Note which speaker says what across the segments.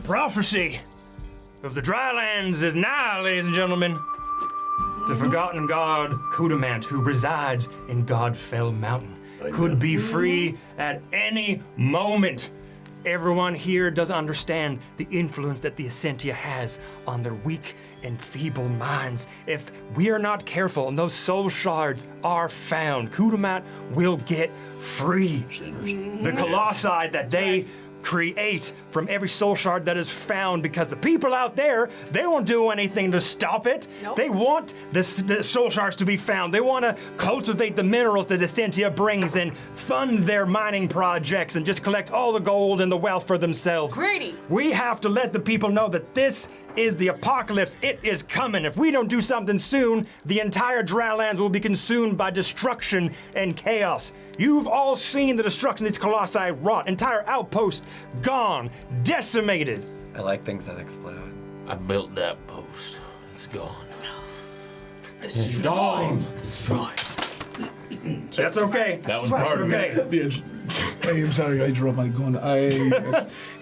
Speaker 1: prophecy of the Drylands is nigh, ladies and gentlemen. The forgotten god Kudamat, who resides in Godfell Mountain, could be free at any moment. Everyone here does understand the influence that the Essentia has on their weak and feeble minds. If we are not careful and those soul shards are found, Kudamat will get free. The Colossi that they create from every soul shard that is found, because the people out there, they won't do anything to stop it. Nope. They want the soul shards to be found. They want to cultivate the minerals that Essentia brings and fund their mining projects and just collect all the gold and the wealth for themselves.
Speaker 2: Greedy.
Speaker 1: We have to let the people know that this is the apocalypse. It is coming. If we don't do something soon, the entire Drylands will be consumed by destruction and chaos. You've all seen the destruction these Colossi wrought. Entire outposts gone, decimated.
Speaker 3: I like things that explode.
Speaker 4: I built that post. It's gone.
Speaker 2: It's
Speaker 4: gone.
Speaker 2: Destroyed.
Speaker 1: That's okay.
Speaker 4: That was part of it.
Speaker 5: I am sorry, I dropped my gun.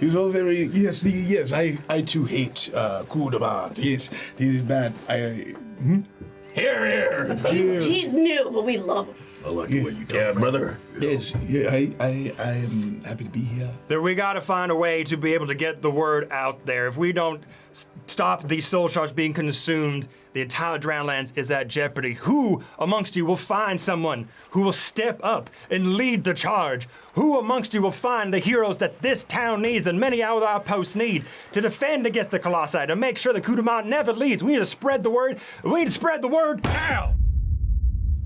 Speaker 5: He's all very, yes, I too hate Kudamat. Yes, this is bad.
Speaker 4: Here.
Speaker 2: He's new, but we love him.
Speaker 5: I like the way you talk.
Speaker 4: Yeah, brother.
Speaker 5: Yes, yeah, I am happy to be here.
Speaker 1: There, we gotta find a way to be able to get the word out there. If we don't stop these soul shards being consumed, the entire Drylands is at jeopardy. Who amongst you will find someone who will step up and lead the charge? Who amongst you will find the heroes that this town needs and many other outposts need to defend against the Colossi, to make sure that Kudamat never leaves? We need to spread the word. We need to spread the word now.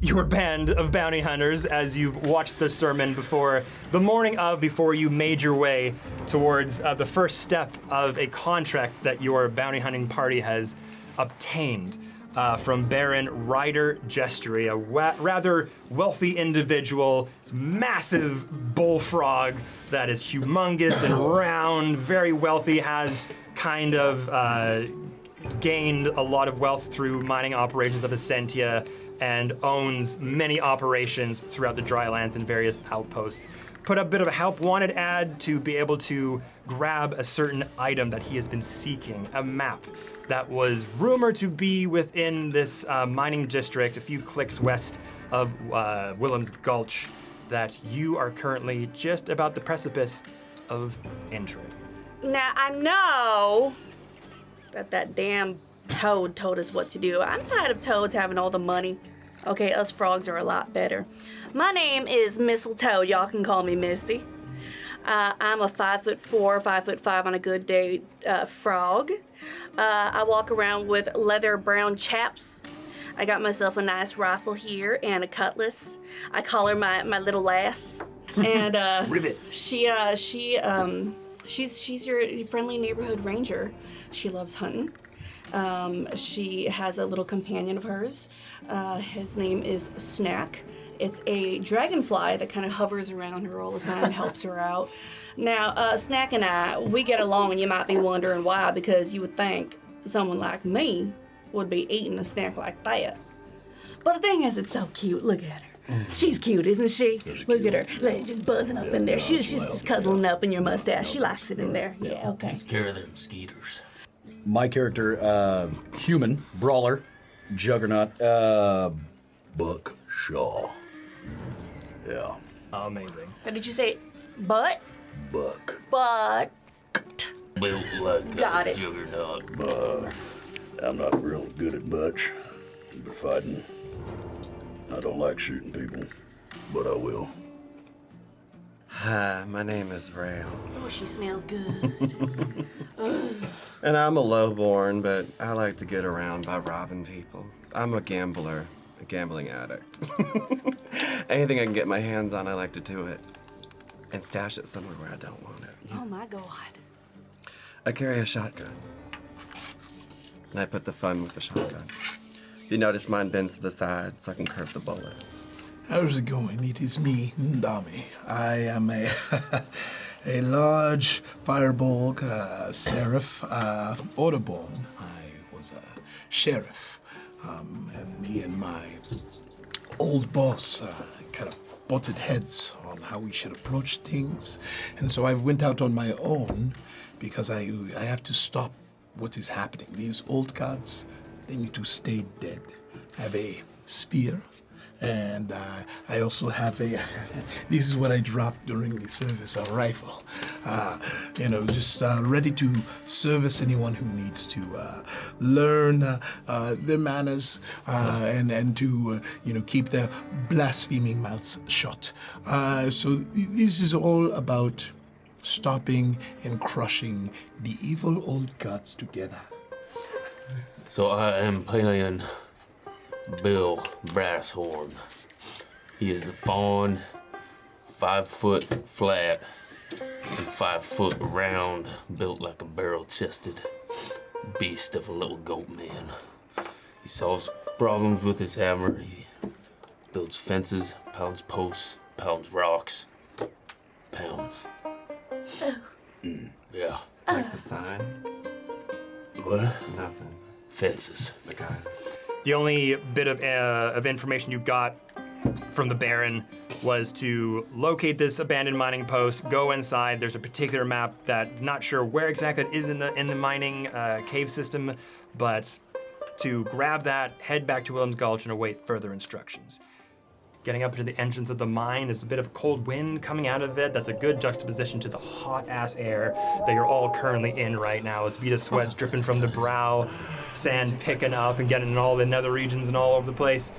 Speaker 1: Your band of bounty hunters, as you've watched the sermon before, the morning of, before you made your way towards the first step of a contract that your bounty hunting party has obtained from Baron Ryder Gestury, a rather wealthy individual. It's massive bullfrog that is humongous and round, very wealthy, has kind of gained a lot of wealth through mining operations of Essentia, and owns many operations throughout the Drylands and various outposts. Put up a bit of a help wanted ad to be able to grab a certain item that he has been seeking, a map that was rumored to be within this mining district a few clicks west of Willem's Gulch, that you are currently just about the precipice of entering.
Speaker 2: Now, I know that damn Toad told us what to do. I'm tired of toads having all the money. Okay, us frogs are a lot better. My name is Mistletoe. Y'all can call me Misty. I'm a 5'4", 5'5" on a good day frog. I walk around with leather brown chaps. I got myself a nice rifle here and a cutlass. I call her my little lass. And
Speaker 1: Ribbit.
Speaker 2: She's your friendly neighborhood ranger. She loves hunting. She has a little companion of hers. His name is Snack. It's a dragonfly that kind of hovers around her all the time, helps her out. Now, Snack and I, we get along, and you might be wondering why, because you would think someone like me would be eating a snack like that. But the thing is, it's so cute. Look at her. She's cute, isn't she? Look at her. Look, just buzzing up in there. She's just cuddling up in your mustache. She likes it in there. Yeah, okay.
Speaker 4: Takes care of them skeeters.
Speaker 6: My character, human, brawler, juggernaut, Buck Shaw. Yeah.
Speaker 1: Amazing.
Speaker 2: What did you say? Butt?
Speaker 6: Buck.
Speaker 2: Butt.
Speaker 4: Built like
Speaker 2: Got
Speaker 4: a
Speaker 2: it.
Speaker 4: juggernaut.
Speaker 6: I'm not real good at much. But fighting, I don't like shooting people, but I will.
Speaker 3: Hi, my name is Rail.
Speaker 2: Oh, she smells good.
Speaker 3: And I'm a lowborn, but I like to get around by robbing people. I'm a gambler, a gambling addict. Anything I can get my hands on, I like to do it. And stash it somewhere where I don't want it.
Speaker 2: Oh my God.
Speaker 3: I carry a shotgun. And I put the fun with the shotgun. You notice mine bends to the side so I can curve the bullet.
Speaker 5: How's it going? It is me, Ndami. I am a a large fireball seraph, Audubon. I was a sheriff, and me and my old boss kind of butted heads on how we should approach things, and so I went out on my own because I have to stop what is happening. These old gods, they need to stay dead. I have a spear, and I also have a, this is what I dropped during the service, a rifle. Just ready to service anyone who needs to learn their manners and to, keep their blaspheming mouths shut. So this is all about stopping and crushing the evil old gods together.
Speaker 4: So I am playing Bill Brasshorn. He is a fawn, 5 foot flat, and 5 foot round, built like a barrel-chested beast of a little goat man. He solves problems with his hammer. He builds fences, pounds posts, pounds rocks, pounds. Yeah.
Speaker 3: Like the sign?
Speaker 4: What?
Speaker 3: Nothing.
Speaker 4: Fences.
Speaker 3: The guy.
Speaker 1: The only bit of information you got from the Baron was to locate this abandoned mining post, go inside. There's a particular map that not sure where exactly it is in the mining cave system, but to grab that, head back to Williams Gulch and await further instructions. Getting up to the entrance of the mine, there's a bit of cold wind coming out of it. That's a good juxtaposition to the hot-ass air that you're all currently in right now. As bead of sweat's dripping from the brow, sand picking up and getting in all the nether regions and all over the place.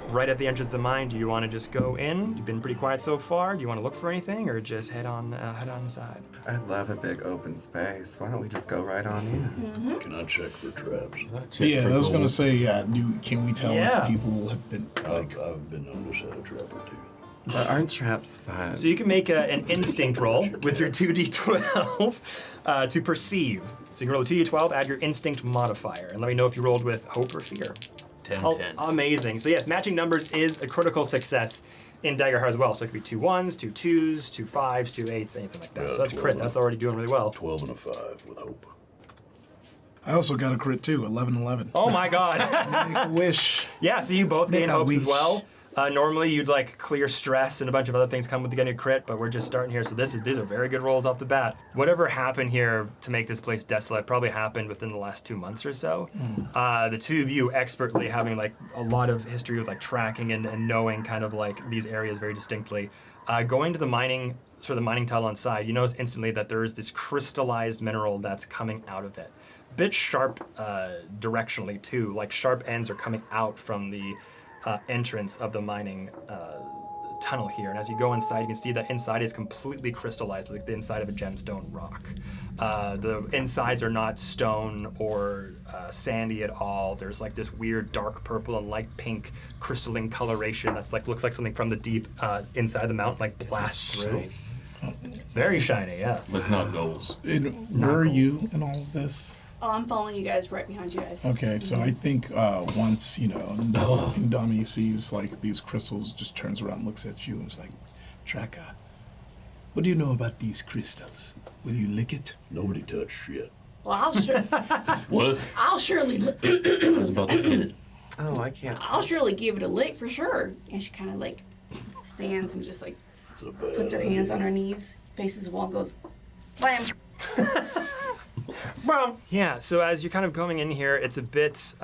Speaker 1: Right at the entrance of the mine, do you want to just go in? You've been pretty quiet so far. Do you want to look for anything, or just head on inside?
Speaker 3: I love a big open space. Why don't we just go right on in?
Speaker 6: Can I check for traps?
Speaker 5: Yeah, I was gonna say, can we tell
Speaker 1: Yeah.
Speaker 5: if people have been
Speaker 6: I've been known to set a trap or two.
Speaker 3: But aren't traps fun?
Speaker 1: So you can make an instinct roll with your 2d12 to perceive. So you can roll a 2d12, add your instinct modifier, and let me know if you rolled with hope or fear.
Speaker 4: 10,
Speaker 1: Oh,
Speaker 4: 10.
Speaker 1: amazing. So yes, matching numbers is a critical success in Daggerheart as well. So it could be 2 1s, 2 2s, 2 5s, 2 8s, anything like that.
Speaker 6: Yeah,
Speaker 1: So that's crit.
Speaker 6: 12.
Speaker 1: That's already doing really well.
Speaker 6: 12 and a 5 with hope.
Speaker 5: I also got a crit too, 11.
Speaker 1: Oh my god.
Speaker 5: Make a wish.
Speaker 1: Yeah, so you both
Speaker 5: Make
Speaker 1: gain
Speaker 5: a
Speaker 1: hopes as
Speaker 5: wish.
Speaker 1: well. Normally you'd like clear stress and a bunch of other things come with getting a crit, but we're just starting here, so these are very good rolls off the bat. Whatever happened here to make this place desolate probably happened within the last 2 months or so. The two of you expertly having like a lot of history with like tracking and knowing kind of like these areas very distinctly. Going to the mining tunnel inside, you notice instantly that there is this crystallized mineral that's coming out of it. Bit sharp directionally too, like sharp ends are coming out from the entrance of the mining tunnel here. And as you go inside, you can see that inside is completely crystallized, like the inside of a gemstone rock. The insides are not stone or sandy at all. There's like this weird dark purple and light pink crystalline coloration that's like looks like something from the deep inside the mountain like blasts through. It's very shiny, yeah.
Speaker 4: But it's not gold.
Speaker 5: And where are you in all of this?
Speaker 2: Oh, I'm following you guys, right behind you guys.
Speaker 5: Okay, so I think once, Ndami sees like these crystals, just turns around and looks at you and is like, Traka, what do you know about these crystals? Will you lick it?
Speaker 6: Nobody touched shit.
Speaker 2: Well,
Speaker 4: What?
Speaker 2: I'll surely,
Speaker 4: I was about to hit it.
Speaker 3: Oh, I can't.
Speaker 2: I'll surely give it a lick for sure. And she kind of like stands and just like
Speaker 6: It's a bad
Speaker 2: puts her hands
Speaker 6: idea.
Speaker 2: on her knees, faces the wall, and goes, blam.
Speaker 1: Yeah, so as you're kind of going in here, it's a bit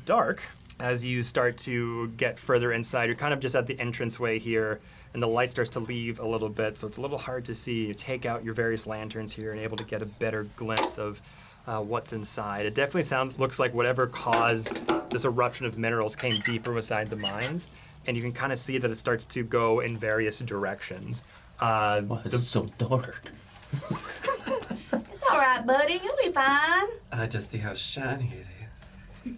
Speaker 1: dark as you start to get further inside. You're kind of just at the entranceway here, and the light starts to leave a little bit, so it's a little hard to see. You take out your various lanterns here and able to get a better glimpse of what's inside. It definitely looks like whatever caused this eruption of minerals came deeper inside the mines, and you can kind of see that it starts to go in various directions.
Speaker 4: Why is it so dark?
Speaker 2: It's all right, buddy. You'll be fine.
Speaker 3: I just see how shiny it is.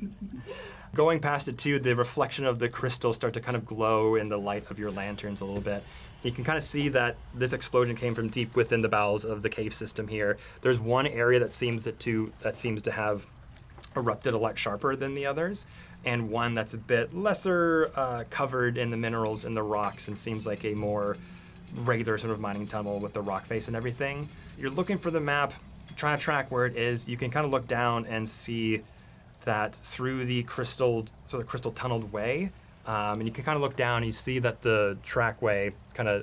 Speaker 1: Going past it too, the reflection of the crystals start to kind of glow in the light of your lanterns a little bit. You can kind of see that this explosion came from deep within the bowels of the cave system here. There's one area that seems to have erupted a lot sharper than the others, and one that's a bit lesser covered in the minerals and the rocks and seems like a more regular sort of mining tunnel with the rock face and everything. You're looking for the map, trying to track where it is. You can kind of look down and see that through the crystal tunneled way, and you can kind of look down and you see that the trackway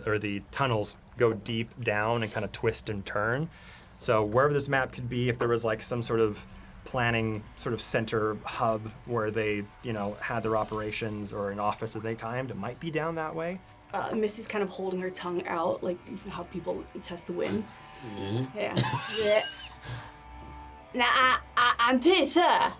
Speaker 1: or the tunnels go deep down and kind of twist and turn. So wherever this map could be, if there was like some sort of planning sort of center hub where they, had their operations or an office at any time, it might be down that way.
Speaker 2: Missy's kind of holding her tongue out, like how people test the wind.
Speaker 4: Mm-hmm.
Speaker 2: Yeah. Now, I'm pretty sure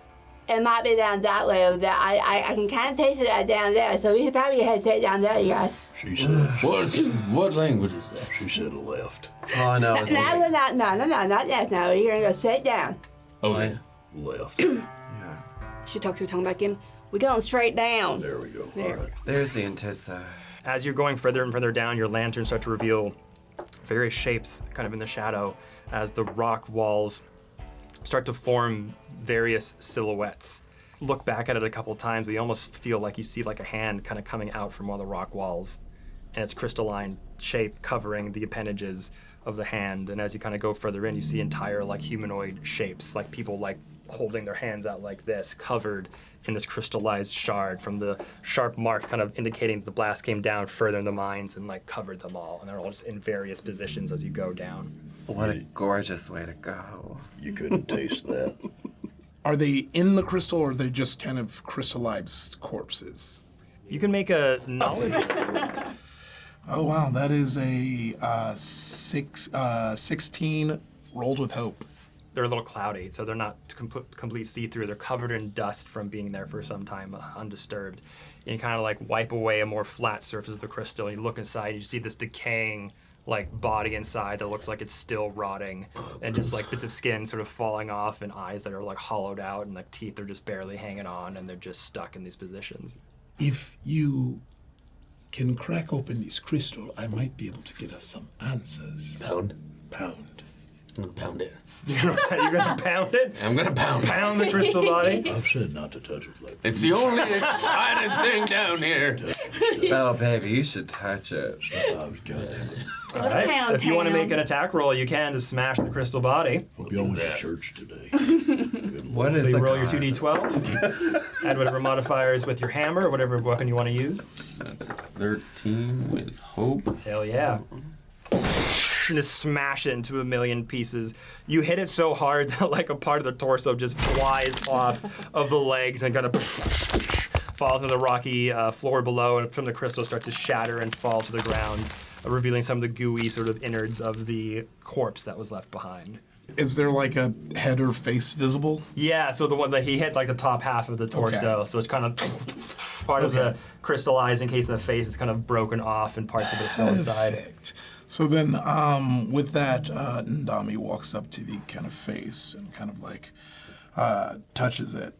Speaker 2: it might be down that way over there. I can kind of taste it down there, so we should probably head straight down there, you guys.
Speaker 6: She said.
Speaker 4: What language is that?
Speaker 6: She said left.
Speaker 3: Oh, I know.
Speaker 2: No, not left now. You're gonna go straight down.
Speaker 4: Okay.
Speaker 6: Left.
Speaker 3: Yeah.
Speaker 2: She tucks her tongue back in. We're going straight down.
Speaker 6: There we go.
Speaker 2: There.
Speaker 6: All right.
Speaker 3: There's the Antissa.
Speaker 1: As you're going further and further down, your lanterns start to reveal various shapes kind of in the shadow as the rock walls start to form various silhouettes. Look back at it a couple times, but you almost feel like you see like a hand kind of coming out from one of the rock walls, and it's crystalline shape covering the appendages of the hand. And as you kind of go further in, you see entire like humanoid shapes, like people like holding their hands out like this, covered in this crystallized shard from the sharp mark kind of indicating that the blast came down further in the mines and like covered them all. And they're all just in various positions as you go down.
Speaker 3: What a gorgeous way to go.
Speaker 6: You couldn't taste that.
Speaker 5: Are they in the crystal, or are they just kind of crystallized corpses?
Speaker 1: You can make a knowledge.
Speaker 5: Oh wow, that is a 16 rolled with hope.
Speaker 1: They're a little cloudy, so they're not complete see-through. They're covered in dust from being there for some time, undisturbed. And you kind of like wipe away a more flat surface of the crystal, and you look inside, and you see this decaying like body inside that looks like it's still rotting, and just like bits of skin sort of falling off, and eyes that are like hollowed out, and like teeth are just barely hanging on, and they're just stuck in these positions.
Speaker 5: If you can crack open this crystal, I might be able to get us some answers.
Speaker 4: Pound.
Speaker 5: Pound.
Speaker 4: I'm gonna pound it.
Speaker 1: You're gonna pound it?
Speaker 4: I'm gonna pound it.
Speaker 1: Pound the crystal body?
Speaker 6: I've said not to touch it like that.
Speaker 4: It's the only exciting thing down here.
Speaker 3: Oh, baby, you should touch it.
Speaker 6: Goddamn it.
Speaker 1: All right. If you want to make an attack roll, you can to smash the crystal body.
Speaker 6: Hope y'all went to
Speaker 4: that.
Speaker 6: church today. Good
Speaker 3: What
Speaker 6: Lord.
Speaker 3: is
Speaker 1: So you
Speaker 3: the
Speaker 1: roll your
Speaker 3: con?
Speaker 1: 2d12, add whatever modifiers with your hammer or whatever weapon you want to use.
Speaker 4: That's a 13 with hope.
Speaker 1: Hell yeah. Just smash it into a million pieces. You hit it so hard that like a part of the torso just flies off of the legs and kind of falls into the rocky floor below, and from the crystal starts to shatter and fall to the ground, revealing some of the gooey sort of innards of the corpse that was left behind.
Speaker 5: Is there like a head or face visible?
Speaker 1: Yeah, so the one that he hit like the top half of the torso, so it's kind of part of the crystallized encased in the face is kind of broken off and parts of it are still inside.
Speaker 5: Perfect. So then, with that, Ndami walks up to the kind of face and kind of like touches it.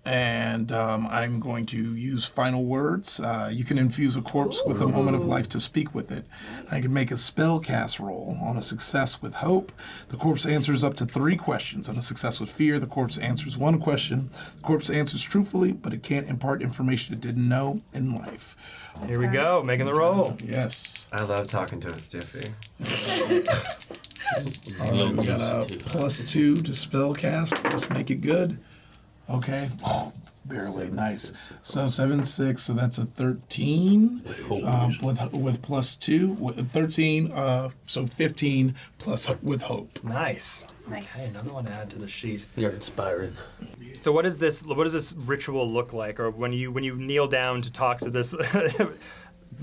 Speaker 5: And I'm going to use final words. You can infuse a corpse with a moment of life to speak with it. I can make a spell cast roll. On a success with hope, the corpse answers up to 3 questions. On a success with fear, the corpse answers 1 question. The corpse answers truthfully, but it can't impart information it didn't know in life.
Speaker 1: Here we go, making the roll.
Speaker 5: Yes.
Speaker 3: I love talking to a stiffy.
Speaker 5: All right, we got a +2 to spell cast. Let's make it good. Okay. Oh, barely. Nice. So 7, 6. So that's a 13. With +2, with 13. So 15 plus with hope.
Speaker 1: Nice.
Speaker 2: Nice.
Speaker 1: Okay, another one to add to the sheet.
Speaker 4: You're inspiring.
Speaker 1: So what does this ritual look like, or when you kneel down to talk to this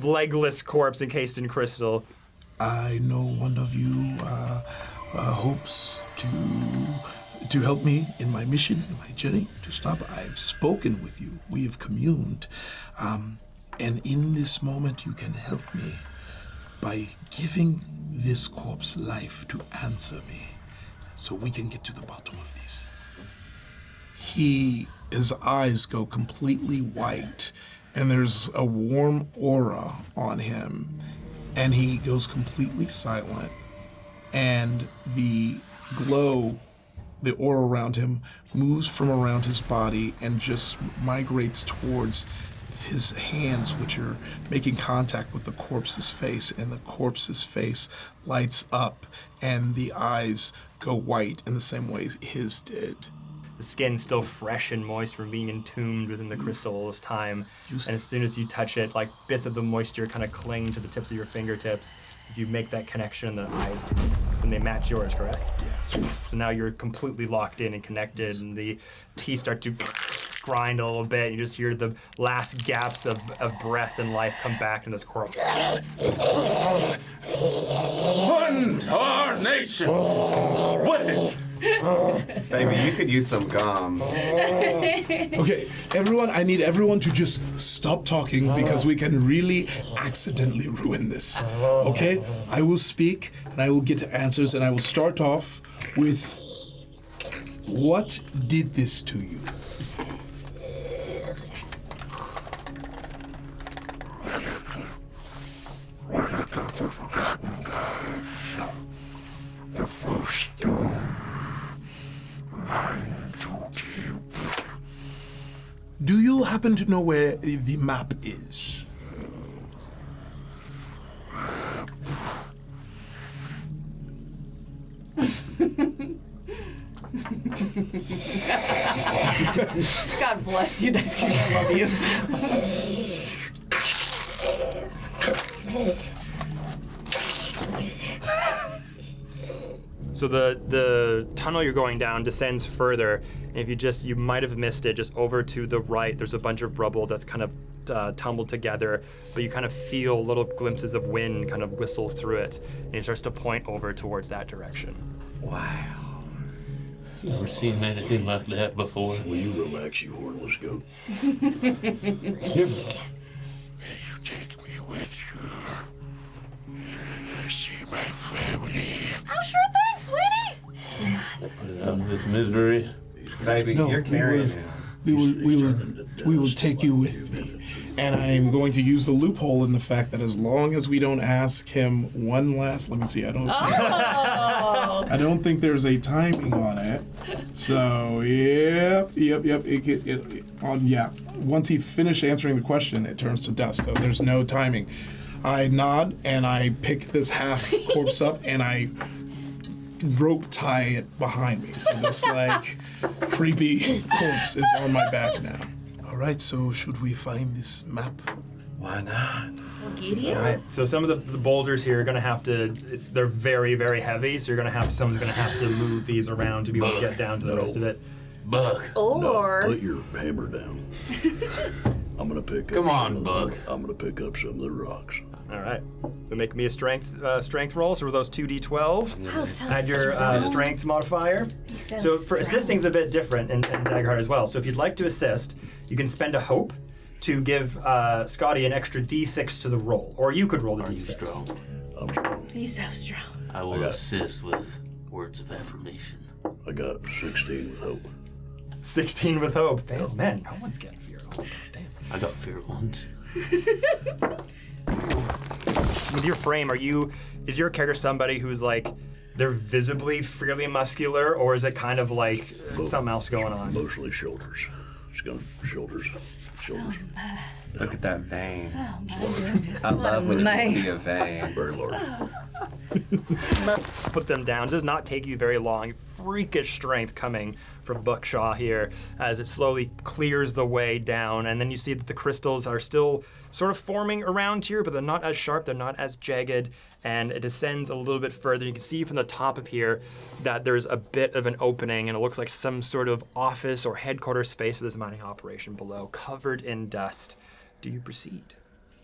Speaker 1: legless corpse encased in crystal?
Speaker 5: I know one of you hopes to help me in my mission, in my journey to stop. I've spoken with you. We have communed. And in this moment, you can help me by giving this corpse life to answer me so we can get to the bottom of this. His eyes go completely white, and there's a warm aura on him, and he goes completely silent, and the glow, the aura around him, moves from around his body and just migrates towards his hands, which are making contact with the corpse's face, and the corpse's face lights up, and the eyes go white in the same way his did.
Speaker 1: the skin still fresh and moist from being entombed within the crystal all this time. And as soon as you touch it, like bits of the moisture kind of cling to the tips of your fingertips as you make that connection. The eyes, and they match yours, correct? Yeah. So now you're completely locked in and connected, and the teeth start to grind a little bit. And you just hear the last gaps of breath and life come back in this corpse.
Speaker 4: Tarnation! What?
Speaker 3: Baby, you could use some gum.
Speaker 5: Okay, everyone, I need everyone to just stop talking because we can really accidentally ruin this. Okay? I will speak and I will get answers, and I will start off with, what did this to you?
Speaker 7: Relic of the forgotten gods. The first stone. Mine too deep.
Speaker 5: Do you happen to know where the map is?
Speaker 2: God bless you, Dice King. I love you.
Speaker 1: So the tunnel you're going down descends further, and if you might have missed it, just over to the right, there's a bunch of rubble that's kind of tumbled together, but you kind of feel little glimpses of wind kind of whistle through it, and it starts to point over towards that direction.
Speaker 3: Wow.
Speaker 4: Never seen anything like that before.
Speaker 6: Will you relax, you hornless goat?
Speaker 7: May you take me with you. I see my family.
Speaker 2: Oh, sure thing, sweetie.
Speaker 4: Put it out of its misery.
Speaker 3: Baby,
Speaker 5: No,
Speaker 3: you're carrying him.
Speaker 5: We will take you with me. And I'm going to use the loophole in the fact that as long as we don't ask him one last, let me see, I don't think there's a timing on it. So, yep. Once he finished answering the question, it turns to dust. So there's no timing. I nod and I pick this half corpse up and I rope tie it behind me. So this like creepy corpse is on my back now. All right, so should we find this map?
Speaker 3: Why not?
Speaker 1: All right. So some of the boulders here are going to have to. They're very, very heavy. So someone's going to have to move these around to be able to get down to the rest of it.
Speaker 4: Buck.
Speaker 2: Or
Speaker 6: Put your hammer down. I'm gonna pick up.
Speaker 4: Come on,
Speaker 6: some
Speaker 4: Buck.
Speaker 6: I'm gonna pick up some of the rocks.
Speaker 1: All right. So make me a strength roll. So with those 2d12,
Speaker 2: oh, so
Speaker 1: add your strength modifier. So for assisting is a bit different in Daggerheart as well. So if you'd like to assist, you can spend a hope to give Scotty an extra d6 to the roll, or you could roll the
Speaker 4: Are you
Speaker 1: d6.
Speaker 4: strong?
Speaker 6: I'm strong.
Speaker 2: he's so strong.
Speaker 4: I will assist with words of affirmation.
Speaker 6: I got 16 with hope.
Speaker 1: 16 with hope. Man, no one's getting fear. Oh, damn.
Speaker 4: I got fear once.
Speaker 1: With your frame, is your character somebody who's like, they're visibly fairly muscular, or is it kind of like something else going on?
Speaker 6: Mostly shoulders. It's gonna shoulders.
Speaker 3: Look at that vein.
Speaker 2: Oh, my
Speaker 3: I love when you
Speaker 2: my.
Speaker 3: can see a vein.
Speaker 6: Very large.
Speaker 1: Put them down. Does not take you very long. Freakish strength coming from Buckshaw here as it slowly clears the way down, and then you see that the crystals are still sort of forming around here, but they're not as sharp, they're not as jagged, and it descends a little bit further. You can see from the top of here that there's a bit of an opening, and it looks like some sort of office or headquarters space for this mining operation below, covered in dust. Do you proceed?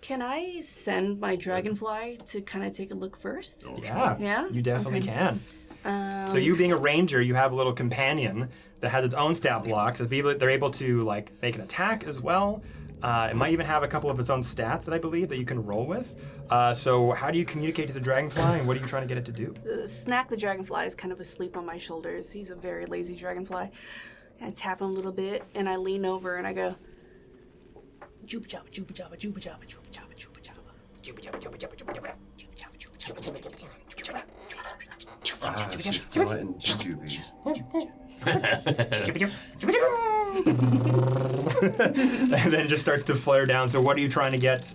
Speaker 2: Can I send my dragonfly to kind of take a look first?
Speaker 1: Yeah.
Speaker 2: Yeah?
Speaker 1: You definitely can. So you being a ranger, you have a little companion that has its own stat block. So they're able to like make an attack as well. It might even have a couple of its own stats that I believe that you can roll with. So how do you communicate to the dragonfly, and what are you trying to get it to do?
Speaker 2: Snack the dragonfly is kind of asleep on my shoulders. He's a very lazy dragonfly. I tap him a little bit, and I lean over and I go, Juba jabba, juba jabba, juba jabba, juba jabba, juba jabba, juba jabba, juba jabba, juba jabba, juba jabba, juba jabba, juba jabba, juba jabba.
Speaker 3: She's still in jujubes.
Speaker 1: and then just starts to flare down. So what are you trying to get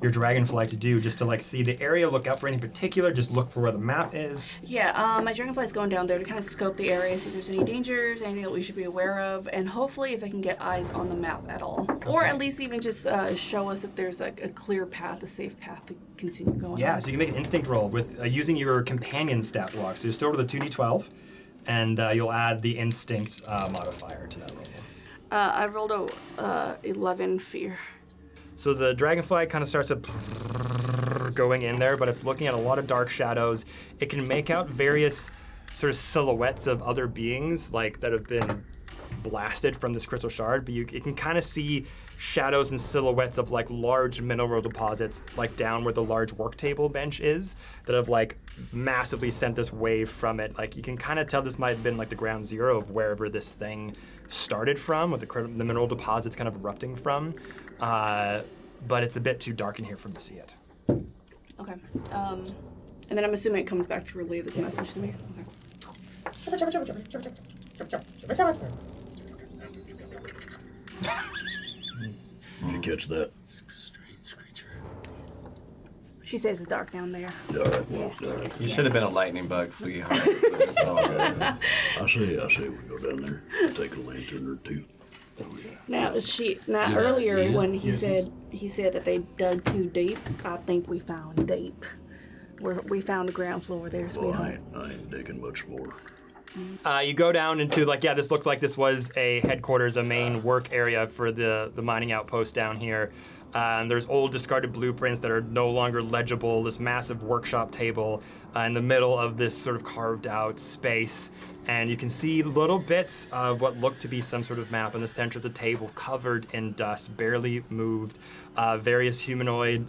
Speaker 1: your dragonfly to do? Just to like see the area, look out for any particular, just look for where the map is?
Speaker 2: Yeah, my dragonfly's going down there to kind of scope the area, see if there's any dangers, anything that we should be aware of, and hopefully if they can get eyes on the map at all. Or at least even just show us if there's like a clear path, a safe path to continue going
Speaker 1: Yeah,
Speaker 2: on.
Speaker 1: so you can make an instinct roll with using your companion stat block. So you start with a 2d12, and you'll add the instinct modifier to that roll.
Speaker 2: I rolled a 11 fear.
Speaker 1: So the dragonfly kind of starts going in there, but it's looking at a lot of dark shadows. It can make out various sort of silhouettes of other beings, like that have been blasted from this crystal shard, but it can kind of see shadows and silhouettes of like large mineral deposits, like down where the large work table bench is, that have like massively sent this wave from it. Like you can kind of tell this might have been like the ground zero of wherever this thing started from, with the mineral deposits kind of erupting from. But it's a bit too dark in here for him to see it.
Speaker 2: Okay. And then I'm assuming it comes back to relay this message to me. Okay.
Speaker 6: Did you catch that?
Speaker 4: Strange creature.
Speaker 2: She says it's dark down there.
Speaker 6: All right, well, all right.
Speaker 3: You should have been a lightning bug, sweetheart.
Speaker 6: I say we go down there, take a lantern or two.
Speaker 2: Now earlier when he said that they dug too deep, I think we found deep. We found the ground floor there,
Speaker 6: Well,
Speaker 2: sweetheart.
Speaker 6: I ain't digging much more.
Speaker 1: You go down into this looked like this was a headquarters, a main work area for the mining outpost down here. There's old discarded blueprints that are no longer legible, this massive workshop table in the middle of this sort of carved out space. And you can see little bits of what looked to be some sort of map in the center of the table, covered in dust, barely moved. Various humanoid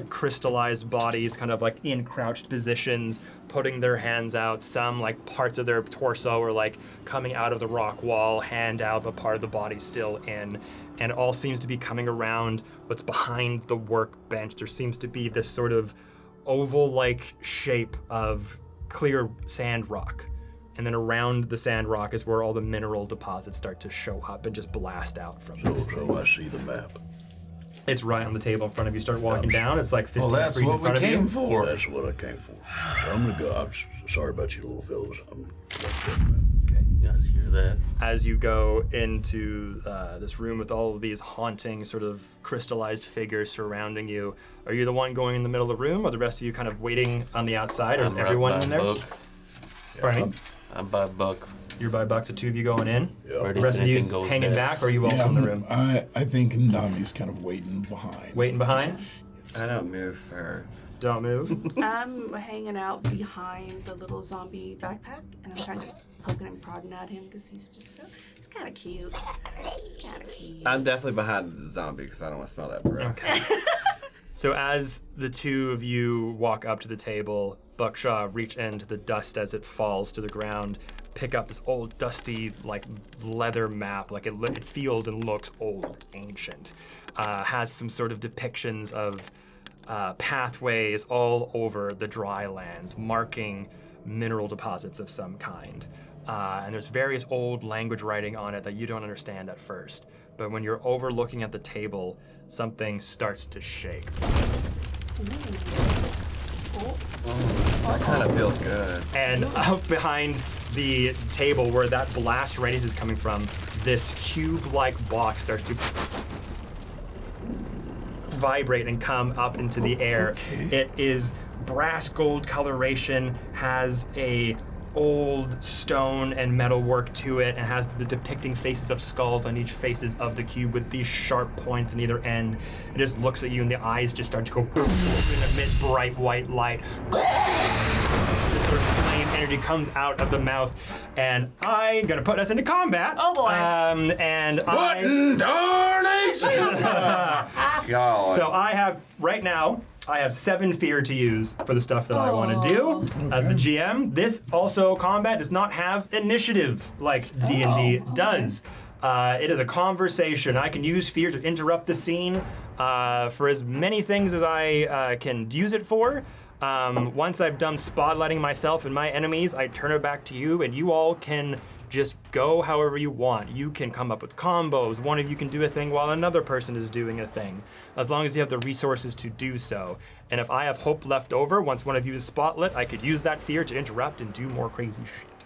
Speaker 1: crystallized bodies kind of like in crouched positions, putting their hands out. Some like parts of their torso are like coming out of the rock wall, hand out, but part of the body still in. And all seems to be coming around what's behind the workbench. There seems to be this sort of oval-like shape of clear sand rock. And then around the sand rock is where all the mineral deposits start to show up and just blast out from this thing.
Speaker 6: So I see the map.
Speaker 1: It's right on the table in front of you. Start walking down. It's like 15
Speaker 4: Well, that's
Speaker 1: feet in
Speaker 4: what we
Speaker 1: front of you.
Speaker 4: came for.
Speaker 6: That's what I came for. So I'm gonna go. I'm sorry about you little fellas.
Speaker 4: You guys hear that?
Speaker 1: As you go into this room with all of these haunting sort of crystallized figures surrounding you, are you the one going in the middle of the room, or the rest of you kind of waiting on the outside, or is
Speaker 4: I'm right
Speaker 1: everyone
Speaker 4: by
Speaker 1: in there?
Speaker 4: Buck.
Speaker 1: Pardon me?
Speaker 4: I'm by Buck.
Speaker 1: You're by Buck, so two of you going in?
Speaker 6: Yeah.
Speaker 4: Ready
Speaker 1: The
Speaker 4: if
Speaker 1: rest of you
Speaker 4: anything goes
Speaker 1: hanging
Speaker 4: bad.
Speaker 1: back, or are you also in the room?
Speaker 5: I think Ndami's kind of waiting behind.
Speaker 1: Waiting behind?
Speaker 3: I don't move first.
Speaker 1: Don't move.
Speaker 2: I'm hanging out behind the little zombie backpack, and I'm kind of just poking and prodding at him because he's kind of cute. He's kind of cute.
Speaker 3: I'm definitely behind the zombie because I don't want to smell that breath.
Speaker 1: Okay. So as the two of you walk up to the table, Buckshaw reach into the dust as it falls to the ground, pick up this old dusty like leather map, like it feels and looks old, ancient. Has some sort of depictions of pathways all over the Drylands, marking mineral deposits of some kind. And there's various old language writing on it that you don't understand at first. But when you're overlooking at the table, something starts to shake.
Speaker 3: That kind of feels good.
Speaker 1: And up behind the table where that blast radius is coming from, this cube-like box starts to vibrate and come up into the air. It is brass gold coloration, has a old stone and metal work to it, and has the depicting faces of skulls on each faces of the cube with these sharp points on either end. It just looks at you and the eyes just start to go boom, and emit bright white light. This sort of flame energy comes out of the mouth, and I'm gonna put us into combat.
Speaker 2: Oh, boy.
Speaker 1: And
Speaker 4: What in darnation?
Speaker 3: God.
Speaker 1: So I have, right now, I have 7 fear to use for the stuff that I want to do. As the GM, this also combat does not have initiative like D&D does. It is a conversation. I can use fear to interrupt the scene for as many things as I can use it for. Once I've done spotlighting myself and my enemies, I turn it back to you, and you all can Just go however you want. You can come up with combos. One of you can do a thing while another person is doing a thing, as long as you have the resources to do so. And if I have hope left over, once one of you is spotlit, I could use that fear to interrupt and do more crazy shit.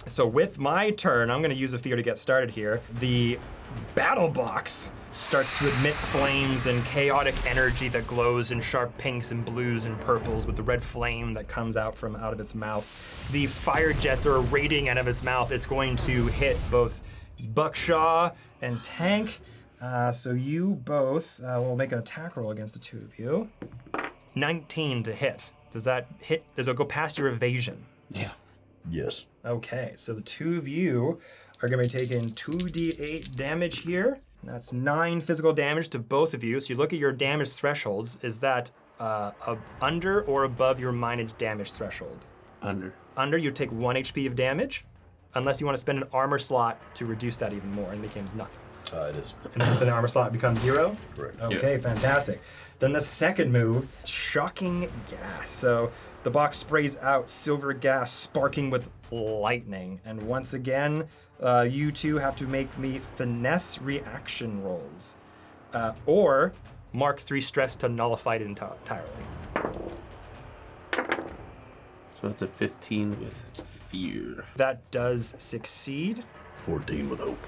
Speaker 1: So with my turn, I'm going to use a fear to get started here. The battle box starts to emit flames and chaotic energy that glows in sharp pinks and blues and purples with the red flame that comes out of its mouth. The fire jets are radiating out of its mouth. It's going to hit both Buckshaw and Tank. So you both will make an attack roll against the two of you. 19 to hit. Does that hit? Does it go past your evasion?
Speaker 4: Yeah.
Speaker 6: Yes.
Speaker 1: Okay, so the two of you are going to be taking 2d8 damage here. That's 9 physical damage to both of you. So you look at your damage thresholds. Is that under or above your minus damage threshold?
Speaker 4: Under.
Speaker 1: Under, you take 1 HP of damage, unless you want to spend an armor slot to reduce that even more, and it becomes nothing.
Speaker 6: It is.
Speaker 1: And then spend an armor slot, it becomes 0?
Speaker 6: Correct.
Speaker 1: Okay, fantastic. Then the second move, shocking gas. So the box sprays out silver gas sparking with lightning. And once again, you two have to make me finesse reaction rolls. Or mark 3 stress to nullify it entirely.
Speaker 4: So it's a 15 with fear.
Speaker 1: That does succeed.
Speaker 6: 14 with hope.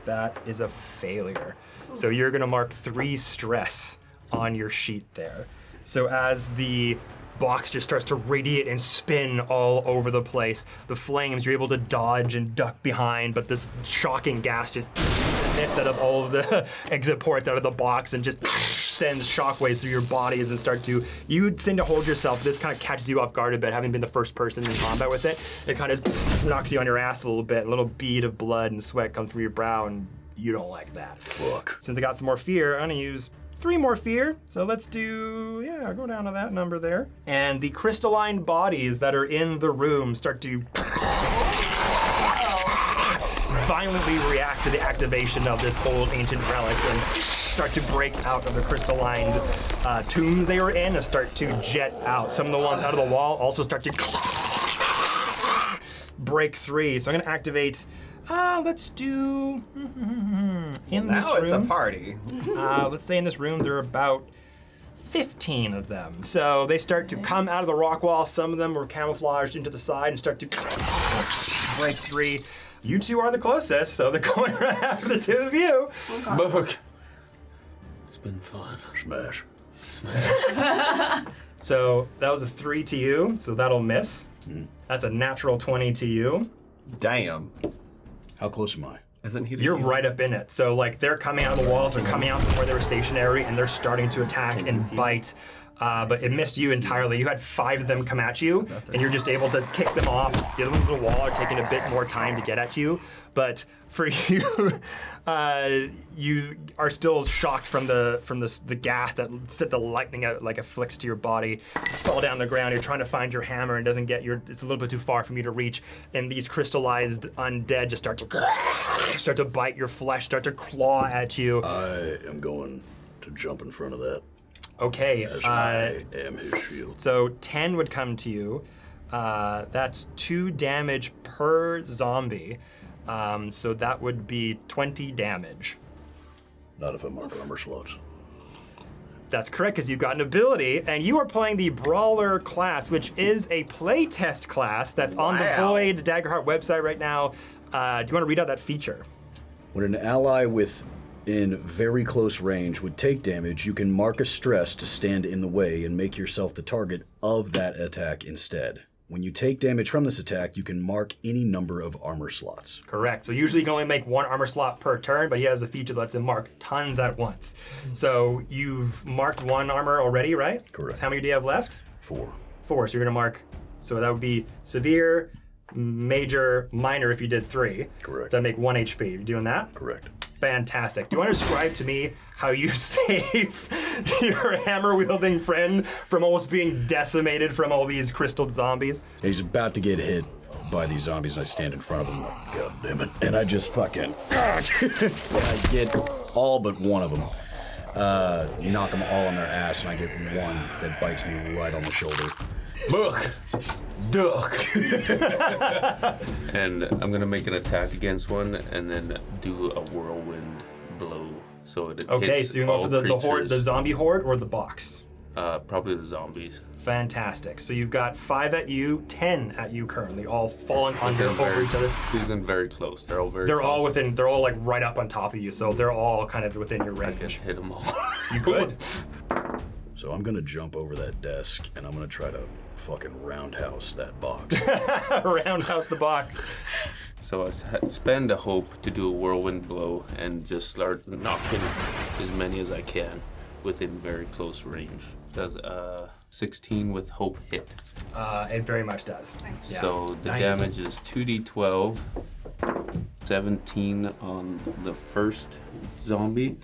Speaker 1: That is a failure. So you're gonna mark 3 stress on your sheet there. So as the box just starts to radiate and spin all over the place, the flames, you're able to dodge and duck behind, but this shocking gas just emits out of all of the exit ports out of the box and just sends shockwaves through your bodies and you seem to hold yourself. This kind of catches you off guard a bit, having been the first person in combat with it. It kind of knocks you on your ass a little bit. A little bead of blood and sweat comes through your brow, and you don't like that.
Speaker 6: Fuck.
Speaker 1: Since I got some more fear, I'm gonna use 3 more fear. So let's do, go down to that number there. And the crystalline bodies that are in the room start to violently react to the activation of this old ancient relic and start to break out of the crystalline tombs they were in and start to jet out. Some of the ones out of the wall also start to break free. So I'm gonna activate, let's do, in this
Speaker 3: Now
Speaker 1: room.
Speaker 3: it's a party.
Speaker 1: Let's say in this room there are about 15 of them. So they start to come out of the rock wall. Some of them were camouflaged into the side and start to break free. You two are the closest, so they're going right after the two of you.
Speaker 4: Book. It's been fun.
Speaker 6: Smash.
Speaker 4: Smash.
Speaker 1: So that was a 3 to you, so that'll miss. That's a natural 20 to you.
Speaker 3: Damn.
Speaker 6: How close am I?
Speaker 3: Isn't he the
Speaker 1: You're
Speaker 3: hero?
Speaker 1: right up in it. So like they're coming out of the walls, they're coming out from where they were stationary, and they're starting to attack and bite. But it missed you entirely. You had 5 of them come at you, and you're just able to kick them off. The other ones on the wall are taking a bit more time to get at you. But for you, you are still shocked from the gas that set the lightning out like afflicts to your body. You fall down the ground. You're trying to find your hammer and doesn't get it's a little bit too far for you to reach. And these crystallized undead just start to bite your flesh, start to claw at you.
Speaker 6: I am going to jump in front of that.
Speaker 1: Okay.
Speaker 6: As I am his shield.
Speaker 1: So 10 would come to you. That's 2 damage per zombie. So that would be 20 damage.
Speaker 6: Not if I mark armor slots.
Speaker 1: That's correct, because you've got an ability, and you are playing the Brawler class, which is a playtest class that's on the Void Daggerheart website right now. Do you want to read out that feature?
Speaker 6: When an ally within very close range would take damage, you can mark a stress to stand in the way and make yourself the target of that attack instead. When you take damage from this attack, you can mark any number of armor slots.
Speaker 1: Correct. So usually you can only make 1 armor slot per turn, but he has a feature that lets him mark tons at once. So you've marked 1 armor already, right?
Speaker 6: Correct.
Speaker 1: So how many do you have left?
Speaker 6: 4.
Speaker 1: 4. So you're gonna mark, so that would be severe, major, minor if you did 3.
Speaker 6: Correct.
Speaker 1: That'd make 1 HP. You're doing that?
Speaker 6: Correct.
Speaker 1: Fantastic. Do you want to describe to me how you save your hammer-wielding friend from almost being decimated from all these crystal zombies?
Speaker 6: And he's about to get hit by these zombies, and I stand in front of him like, God damn it. And I just fucking, I get all but one of them. Knock them all on their ass, and I get one that bites me right on the shoulder.
Speaker 4: Book.
Speaker 3: Duck.
Speaker 4: And I'm gonna make an attack against one, and then do a whirlwind blow. So it
Speaker 1: Okay,
Speaker 4: hits
Speaker 1: so you're going for the horde,
Speaker 4: creatures.
Speaker 1: the zombie horde, or the box?
Speaker 4: Probably the zombies.
Speaker 1: Fantastic. So you've got 5 at you, 10 at you currently, all falling under
Speaker 4: They're
Speaker 1: over each other.
Speaker 4: These are very close. They're all very.
Speaker 1: They're
Speaker 4: close.
Speaker 1: all within. They're all like right up on top of you, so they're all kind of within your
Speaker 4: I can
Speaker 1: range.
Speaker 4: hit them all.
Speaker 1: You could.
Speaker 6: So I'm gonna jump over that desk and I'm gonna try to fucking roundhouse that box.
Speaker 1: Roundhouse the box.
Speaker 4: So I spend a hope to do a whirlwind blow and just start knocking as many as I can within very close range. Does 16 with hope hit?
Speaker 1: It very much does. Yeah.
Speaker 4: So the damage is 2d12, 17 on the first zombie,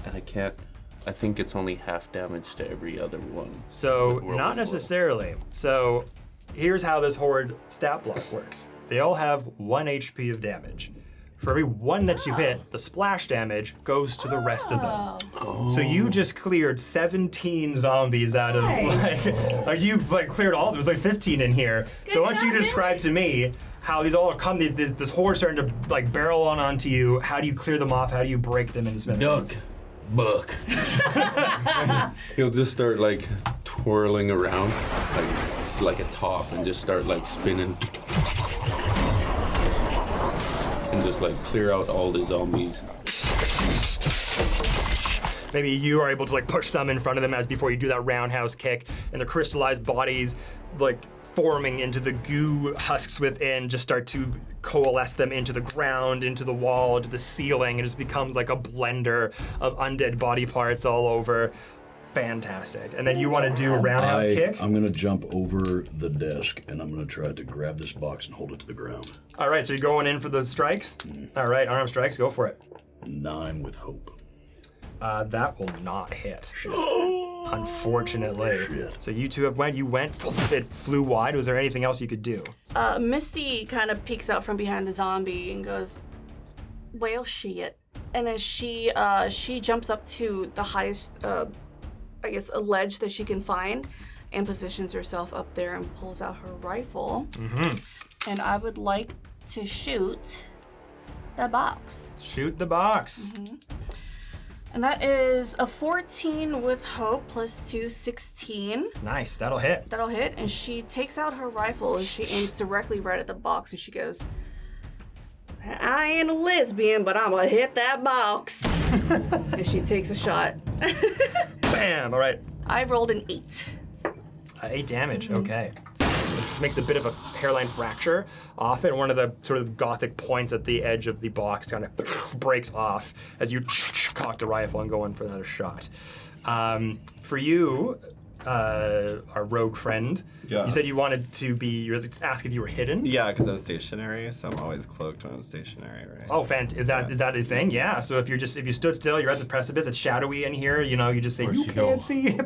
Speaker 4: and I think it's only half damage to every other one.
Speaker 1: So
Speaker 4: with whirlwind
Speaker 1: not
Speaker 4: blow.
Speaker 1: necessarily. So here's how this horde stat block works. They all have 1 HP of damage. For every one that you hit, the splash damage goes to the rest of them. So you just cleared 17 zombies out of like you cleared all. There was like 15 in here. So once you describe to me how these all come, this horde starting to like barrel onto you. How do you clear them off? How do you break them into smithereens?
Speaker 4: Duck. Buck. He'll just start like twirling around like a top and just start like spinning. And just like clear out all the zombies.
Speaker 1: Maybe you are able to like push some in front of them as before you do that roundhouse kick, and the crystallized bodies like forming into the goo husks within just start to coalesce them into the ground, into the wall, into the ceiling. It just becomes like a blender of undead body parts all over. Fantastic. And then you want to do a roundhouse kick?
Speaker 6: I'm gonna jump over the desk and I'm gonna try to grab this box and hold it to the ground.
Speaker 1: All right, so you're going in for the strikes? All right, unarmed strikes, go for it.
Speaker 6: 9 with hope.
Speaker 1: That will not hit. Unfortunately.
Speaker 6: Shit.
Speaker 1: So you two you went, it flew wide. Was there anything else you could do?
Speaker 2: Misty kind of peeks out from behind the zombie and goes, "Well, shit." And then she jumps up to the highest, I guess, a ledge that she can find, and positions herself up there and pulls out her rifle.
Speaker 1: Mm-hmm.
Speaker 2: And I would like to shoot the box.
Speaker 1: Shoot the box.
Speaker 2: Mm-hmm. And that is a 14 with hope plus 2, 16.
Speaker 1: Nice, that'll hit.
Speaker 2: That'll hit. And she takes out her rifle and she aims directly right at the box. And she goes, "I ain't a lesbian, but I'm gonna hit that box." And she takes a shot.
Speaker 1: Bam, all right.
Speaker 2: I rolled an 8.
Speaker 1: 8 damage, okay. Makes a bit of a hairline fracture off it. One of the sort of gothic points at the edge of the box kind of breaks off as you cock the rifle and go in for another shot. For you, our rogue friend,
Speaker 3: Yeah.
Speaker 1: you said you wanted to ask if you were hidden?
Speaker 3: Yeah, because I'm stationary, so I'm always cloaked when I'm stationary, right?
Speaker 1: Oh, is that a thing? Yeah. So if you stood still, you're at the precipice. It's shadowy in here. You know, you just say you can't see.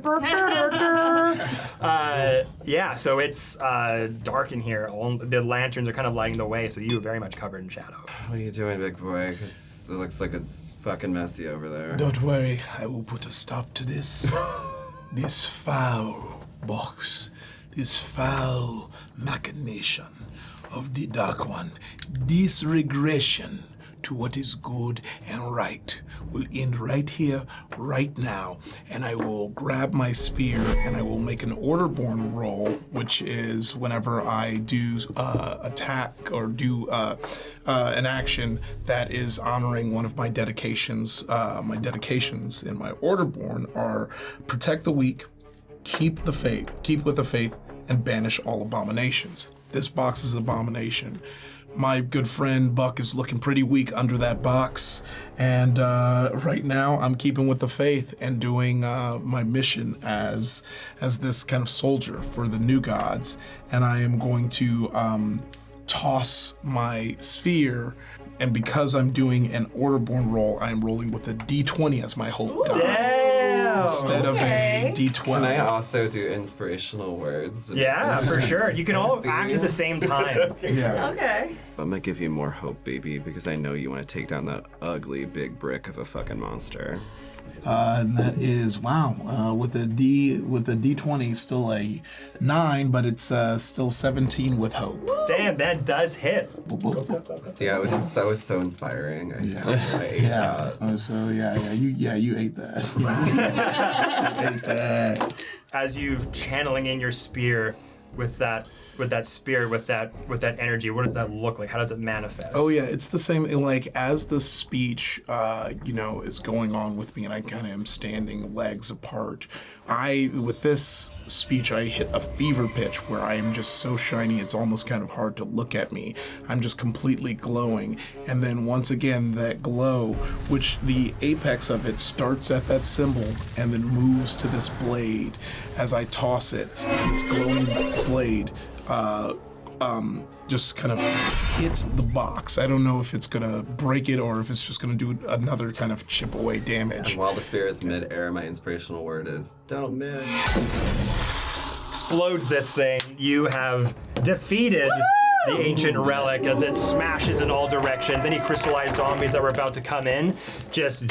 Speaker 1: Yeah. So it's dark in here. The lanterns are kind of lighting the way, so you are very much covered in shadow.
Speaker 3: What are you doing, big boy? Because it looks like it's fucking messy over there.
Speaker 5: Don't worry, I will put a stop to this. This foul box, this foul machination of the Dark One, this regression to what is good and right will end right here, right now. And I will grab my spear and I will make an orderborn roll, which is whenever I do attack or do an action that is honoring one of my dedications. My dedications in my orderborn are protect the weak, keep with the faith, and banish all abominations. This box is abomination. My good friend Buck is looking pretty weak under that box, and right now I'm keeping with the faith and doing my mission as this kind of soldier for the new gods, and I am going to toss my sphere, and because I'm doing an orderborn roll, I am rolling with a D20 as my hope die.
Speaker 1: Damn!
Speaker 5: Instead of a D12.
Speaker 3: Can I also do inspirational words?
Speaker 1: Yeah, for sure. You can all act at the same time.
Speaker 5: Yeah.
Speaker 2: Okay.
Speaker 3: I'm gonna give you more hope, baby, because I know you want to take down that ugly big brick of a fucking monster.
Speaker 5: And that is with a D20 still a 9, but it's still 17 with hope.
Speaker 1: Damn, that does hit.
Speaker 3: See, I was so inspiring. I ate that.
Speaker 5: You ate that. You ate that.
Speaker 1: As you've channeling in your spear with that energy, what does that look like? How does it manifest?
Speaker 5: Oh yeah, it's the same. Like as the speech, is going on with me, and I kind of am standing legs apart. With this speech, I hit a fever pitch where I am just so shiny, it's almost kind of hard to look at me. I'm just completely glowing, and then once again, that glow, which the apex of it starts at that symbol and then moves to this blade. As I toss it, this glowing blade just kind of hits the box. I don't know if it's gonna break it or if it's just gonna do another kind of chip away damage.
Speaker 3: And while the spear is mid-air, my inspirational word is, don't miss.
Speaker 1: Explodes this thing. You have defeated the ancient relic as it smashes in all directions. Any crystallized zombies that were about to come in just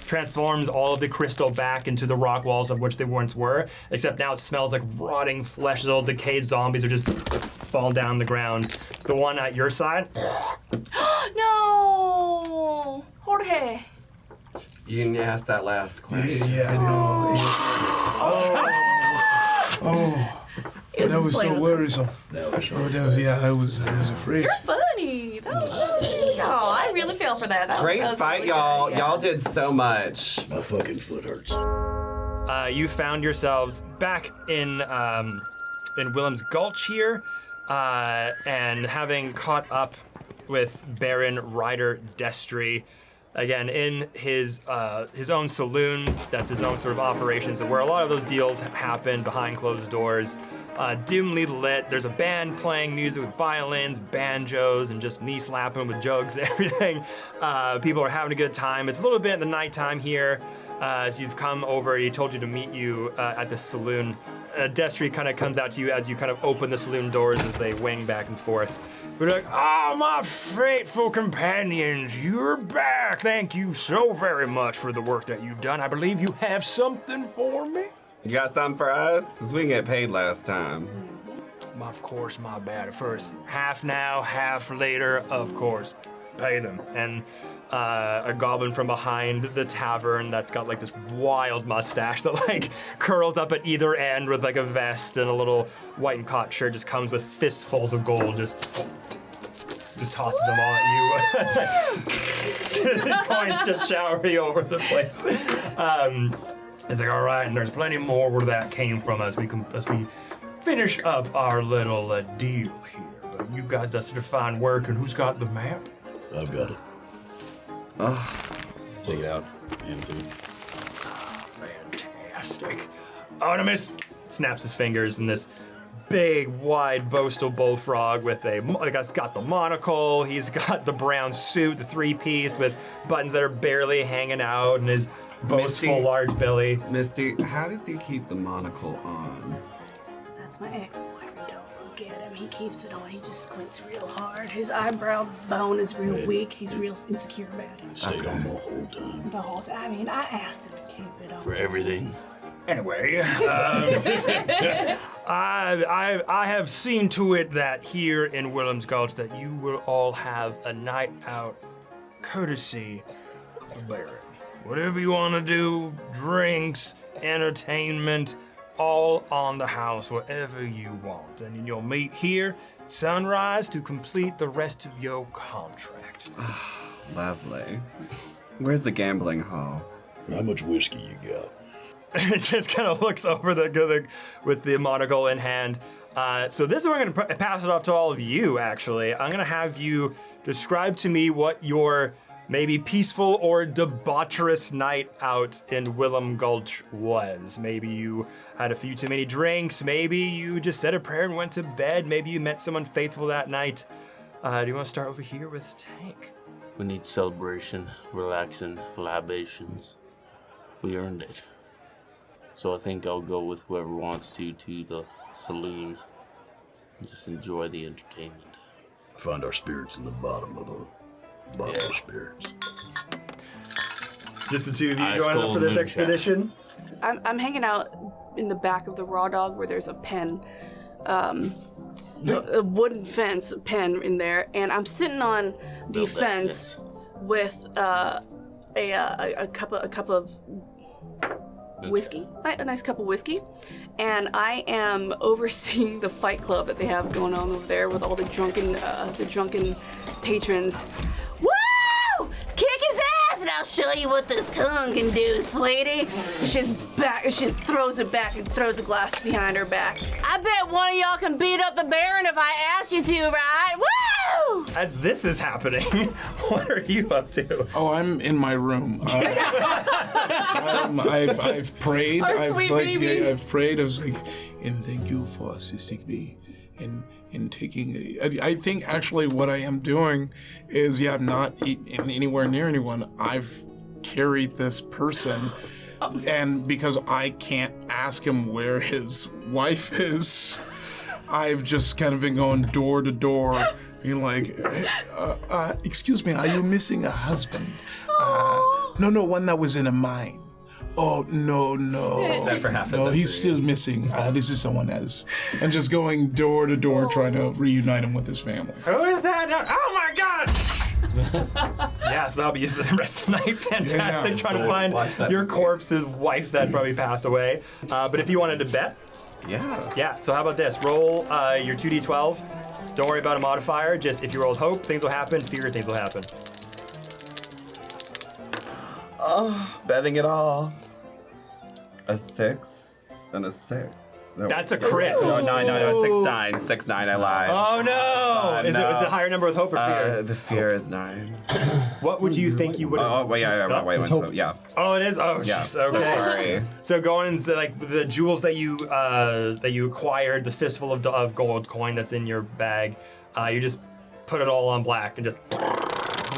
Speaker 1: transforms all of the crystal back into the rock walls of which they once were, except now it smells like rotting flesh. Little decayed zombies are just falling down the ground. The one at your side.
Speaker 2: No! Jorge!
Speaker 3: You didn't ask that last question.
Speaker 5: Yeah, I know. That was so worrisome. I was afraid.
Speaker 2: You're funny. I really fell for that.
Speaker 3: Great
Speaker 2: that was
Speaker 3: fight,
Speaker 2: really
Speaker 3: y'all.
Speaker 2: good, yeah.
Speaker 3: Y'all did so much.
Speaker 6: My fucking foot hurts.
Speaker 1: You found yourselves back in Willem's Gulch here, and having caught up with Baron Ryder Destry, again in his own saloon. That's his own sort of operations, where a lot of those deals happen behind closed doors. Dimly lit. There's a band playing music with violins, banjos, and just knee slapping with jugs and everything. People are having a good time. It's a little bit in the nighttime here. As you've come over, he told you to meet you at the saloon. Destry kind of comes out to you as you kind of open the saloon doors as they wing back and forth. We're like, oh, my faithful companions, you're back. Thank you so very much for the work that you've done. I believe you have something for me.
Speaker 3: You got something for us? Because we didn't get paid last time.
Speaker 1: Of course, my bad at first. Half now, half later, of course. Pay them. And a goblin from behind the tavern that's got like this wild mustache that like curls up at either end with like a vest and a little white and cotton shirt just comes with fistfuls of gold, just tosses them all at you. Coins just showering over the place. It's like, all right, and there's plenty more where that came from as we finish up our little deal here. But you guys done such a fine work, and who's got the map?
Speaker 6: I've got it. Take it out. Hand it to me.
Speaker 1: Fantastic. Artemis snaps his fingers, and this big, wide, boastful bullfrog with the guy's got the monocle, he's got the brown suit, the three-piece with buttons that are barely hanging out, and his boastful large belly.
Speaker 3: Misty, how does he keep the monocle on?
Speaker 2: That's my ex-boyfriend. Don't look at him. He keeps it on. He just squints real hard. His eyebrow bone is real weak. He's real insecure about it.
Speaker 6: Stayed on the whole time.
Speaker 2: The whole time. I mean, I asked him to keep it on.
Speaker 4: For everything.
Speaker 1: Anyway, I have seen to it that here in Willem's Gulch that you will all have a night out courtesy of the Baron. Whatever you want to do, drinks, entertainment, all on the house, whatever you want. And then you'll meet here at sunrise to complete the rest of your contract.
Speaker 3: Lovely. Where's the gambling hall?
Speaker 6: How much whiskey you got?
Speaker 1: It just kind of looks over with the monocle in hand. So this is where I'm going to pass it off to all of you, actually. I'm going to have you describe to me what your maybe peaceful or debaucherous night out in Willem Gulch was. Maybe you had a few too many drinks. Maybe you just said a prayer and went to bed. Maybe you met someone faithful that night. Do you want to start over here with Tank?
Speaker 4: We need celebration, relaxing, libations. We earned it. So I think I'll go with whoever wants to the saloon and just enjoy the entertainment.
Speaker 6: Find our spirits in the bottom of the bottle of spirits.
Speaker 1: Just the two of you
Speaker 4: Ice
Speaker 1: joining up
Speaker 4: cold
Speaker 1: for this
Speaker 4: moonshine.
Speaker 1: expedition?
Speaker 2: I'm hanging out in the back of the raw dog where there's a pen, a wooden fence pen in there, and I'm sitting on the
Speaker 4: Build that
Speaker 2: fence with a cup of whiskey, a nice cup of whiskey, and I am overseeing the fight club that they have going on over there with all the drunken patrons. Woo! Kick his ass, and I'll show you what this tongue can do, sweetie. She's throws it back and throws a glass behind her back. I bet one of y'all can beat up the Baron if I ask you to, right? Woo!
Speaker 1: As this is happening, what are you up to?
Speaker 5: Oh, I'm in my room. I've prayed.
Speaker 2: Our sweet baby.
Speaker 5: I've prayed. I was like, and thank you for assisting me in taking. I think actually what I am doing is, I'm not anywhere near anyone. I've carried this person, and because I can't ask him where his wife is, I've just kind of been going door to door, being like, excuse me, are you missing a husband? No, one that was in a mine. Oh, no.
Speaker 3: Time for half
Speaker 5: No, he's still missing. This is someone else. And just going door to door trying to reunite him with his family.
Speaker 1: Who is that? Oh my God! Yeah, so that'll be the rest of the night. Fantastic,
Speaker 5: Yeah.
Speaker 1: trying to find your corpse's wife that probably passed away. But if you wanted to bet,
Speaker 3: Yeah.
Speaker 1: so how about this? Roll your 2d12. Don't worry about a modifier. Just if you rolled hope, things will happen. Fear, things will happen.
Speaker 3: Betting it all. A 6 and a 6. No,
Speaker 1: That's a crit.
Speaker 3: No, 6-9. 6-9, I lied.
Speaker 1: Oh no! Is it a higher number with hope or fear?
Speaker 3: The fear is 9.
Speaker 1: What would you think you would have?
Speaker 3: Oh, wait, yeah.
Speaker 1: Oh, it is. Oh,
Speaker 3: Yeah.
Speaker 1: jeez. Okay.
Speaker 3: Sorry.
Speaker 1: So going into the jewels that you acquired, the fistful of gold coin that's in your bag, you just put it all on black and just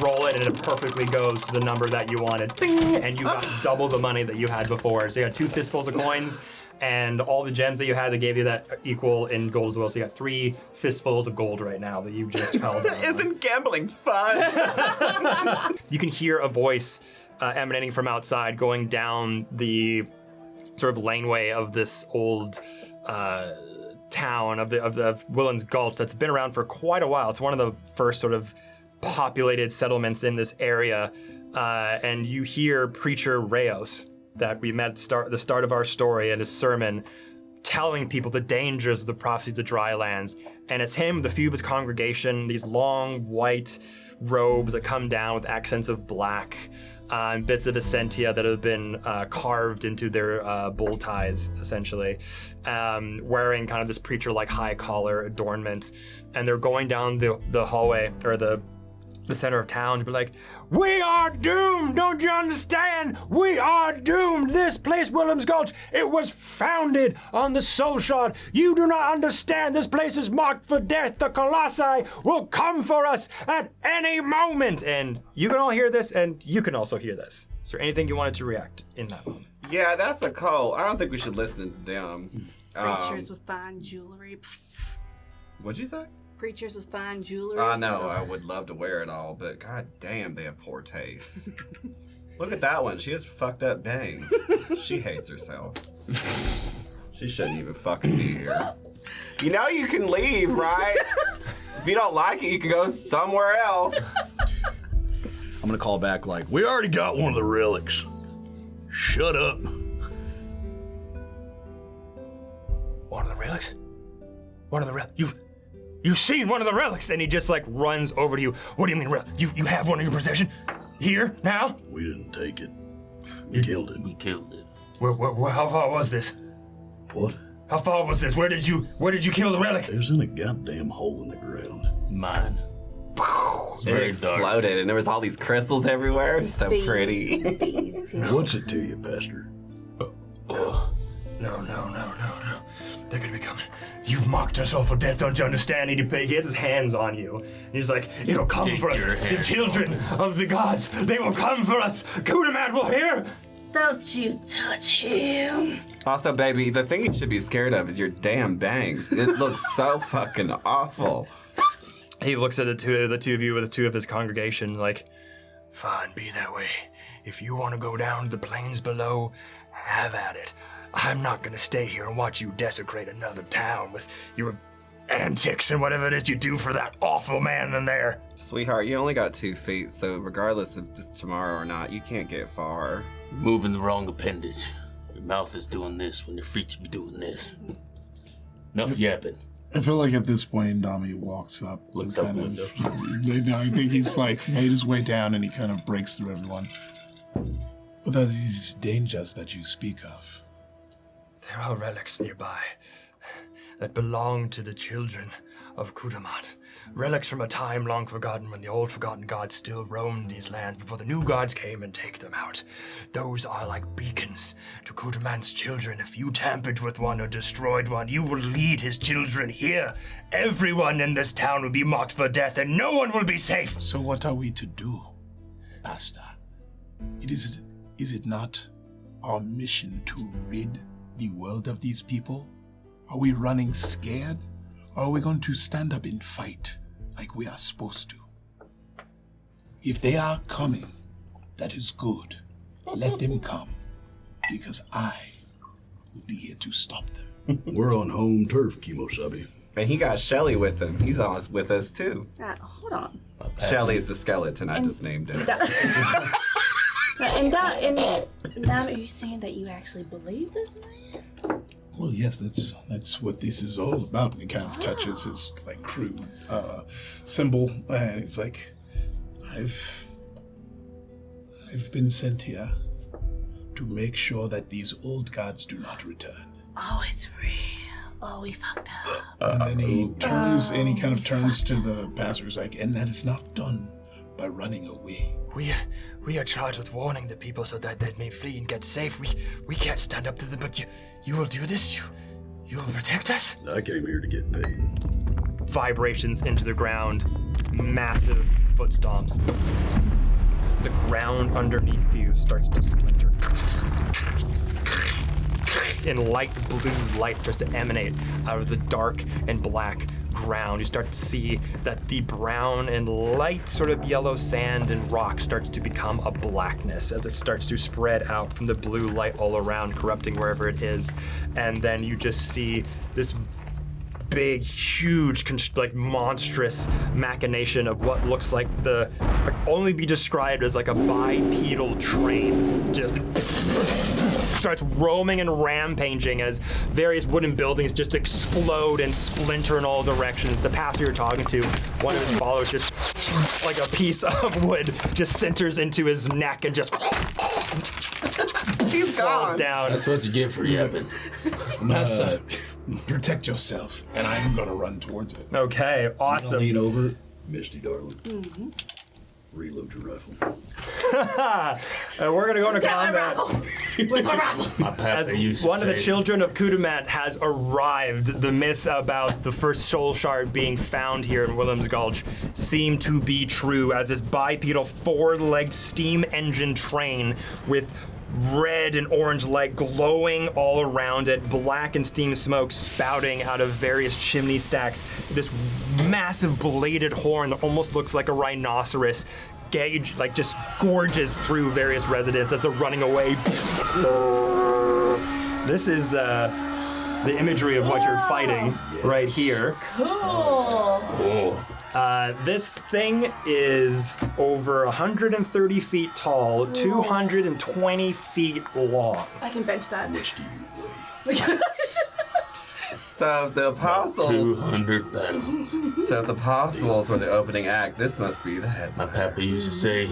Speaker 1: roll it, and it perfectly goes to the number that you wanted. Ding! And you got double the money that you had before. So you got 2 fistfuls of coins, and all the gems that you had, they gave you that equal in gold as well. So you got 3 fistfuls of gold right now that you just held on.
Speaker 3: Isn't gambling fun?
Speaker 1: You can hear a voice emanating from outside going down the sort of laneway of this old town of Willen's Gulch that's been around for quite a while. It's one of the first sort of populated settlements in this area, and you hear Preacher Rayos that we met at the start of our story and his sermon, telling people the dangers of the prophecies of Drylands. And it's him with a few of his congregation, these long white robes that come down with accents of black, and bits of Essentia that have been carved into their bull ties, essentially, wearing kind of this preacher-like high collar adornment. And they're going down the hallway, or the center of town, to be like, "We are doomed, don't you understand? We are doomed. This place, Willem's Gulch, it was founded on the soul shard. You do not understand. This place is marked for death. The Colossi will come for us at any moment." And you can all hear this, and you can also hear this. Is there anything you wanted to react in that moment?
Speaker 3: Yeah, that's a cult. I don't think we should listen to them.
Speaker 2: Preachers with fine jewelry.
Speaker 3: What'd you say?
Speaker 2: Preachers with fine jewelry.
Speaker 3: I know, I would love to wear it all, but god damn, they have poor taste. Look at that one. She has fucked up bangs. She hates herself. She shouldn't even fucking be here. You know you can leave, right? If you don't like it, you can go somewhere else.
Speaker 6: I'm gonna call back like, we already got one of the relics. Shut up.
Speaker 1: One of the relics? One of the relics? You've seen one of the relics, and he just like runs over to you. What do you mean, you have one in your possession? Here, now?
Speaker 6: We didn't take it. We killed it.
Speaker 4: We killed it.
Speaker 1: How far was this?
Speaker 6: What?
Speaker 1: How far was this? Where did you kill the relic?
Speaker 6: It was in a goddamn hole in the ground.
Speaker 4: Mine. It's very
Speaker 3: It
Speaker 4: dark.
Speaker 3: exploded, and there was all these crystals everywhere. It was so pretty.
Speaker 2: Bees too.
Speaker 6: What's it to you, Pastor?
Speaker 1: No. They're gonna be coming. You've mocked us all for death, don't you understand? He has his hands on you. He's like, it'll come
Speaker 4: Take
Speaker 1: for us.
Speaker 4: your
Speaker 1: The
Speaker 4: hands
Speaker 1: children of the gods, they will come for us. Kudamat will hear.
Speaker 2: Don't you touch him.
Speaker 3: Also, baby, the thing you should be scared of is your damn bangs. It looks so fucking awful.
Speaker 1: He looks at the two of you with 2 of his congregation like, fine, be that way. If you want to go down to the plains below, have at it. I'm not gonna stay here and watch you desecrate another town with your antics and whatever it is you do for that awful man in there.
Speaker 3: Sweetheart, you only got 2 feet, so regardless if it's tomorrow or not, you can't get far.
Speaker 4: You're moving the wrong appendage. Your mouth is doing this when your feet should be doing this. Enough yapping.
Speaker 5: I feel like at this point, Ndami walks up.
Speaker 4: Looks
Speaker 5: and
Speaker 4: out
Speaker 5: kind
Speaker 4: the
Speaker 5: of. I think he's like made his way down and he kind of breaks through everyone. What are these dangers that you speak of?
Speaker 1: There are relics nearby that belong to the children of Kudamat. Relics from a time long forgotten when the old forgotten gods still roamed these lands before the new gods came and take them out. Those are like beacons to Kudamat's children. If you tampered with one or destroyed one, you will lead his children here. Everyone in this town will be marked for death and no one will be safe.
Speaker 5: So what are we to do, Pastor? Is it not our mission to rid the world of these people? Are we running scared? Or are we going to stand up and fight like we are supposed to? If they are coming, that is good. Let them come, because I will be here to stop them.
Speaker 6: We're on home turf, Kimosabi.
Speaker 3: And he got Shelly with him. He's on with us too.
Speaker 2: Hold on.
Speaker 3: Shelly is the skeleton. I just named it.
Speaker 2: And now are you saying that you actually believe this man?
Speaker 5: Well, yes, that's what this is all about. And he kind of touches his like crude symbol, and it's like, I've been sent here to make sure that these old gods do not return.
Speaker 2: Oh, it's real. Oh, we fucked up.
Speaker 5: And then he turns and he kind of turns to the passers like, and that is not done by running away.
Speaker 1: We are charged with warning the people so that they may flee and get safe. We can't stand up to them, but you will do this? You will protect us?
Speaker 6: I came here to get paid.
Speaker 1: Vibrations into the ground, massive foot stomps. The ground underneath you starts to splinter. And light blue light starts to emanate out of the dark and black ground. You start to see that the brown and light sort of yellow sand and rock starts to become a blackness as it starts to spread out from the blue light all around, corrupting wherever it is. And then you just see this big, huge, monstrous machination of what looks like only be described as like a bipedal train. Just starts roaming and rampaging as various wooden buildings just explode and splinter in all directions. The pastor you're talking to, one of his followers, just like a piece of wood just centers into his neck and just falls down.
Speaker 4: That's what you get for yapping.
Speaker 5: Master, protect yourself, and I'm gonna run towards it.
Speaker 1: Okay, awesome.
Speaker 6: Lean over, Misty darling. Reload your rifle.
Speaker 1: And we're gonna go into combat.
Speaker 2: Where's my rifle?
Speaker 1: As one of the children of Kudamat has arrived, the myths about the first soul shard being found here in Williams Gulch seem to be true, as this bipedal four-legged steam engine train with red and orange light glowing all around it, black and steam smoke spouting out of various chimney stacks, this massive bladed horn that almost looks like a rhinoceros just gorges through various residents as they're running away. This is the imagery of what you're fighting right here.
Speaker 2: Cool.
Speaker 1: This thing is over 130 feet tall, 220 feet long.
Speaker 2: I can bench that.
Speaker 6: Which do you weigh?
Speaker 3: So the apostles.
Speaker 4: 200 pounds.
Speaker 3: So if the apostles were the opening act, this must be the
Speaker 4: My
Speaker 3: headline.
Speaker 4: papa used to say,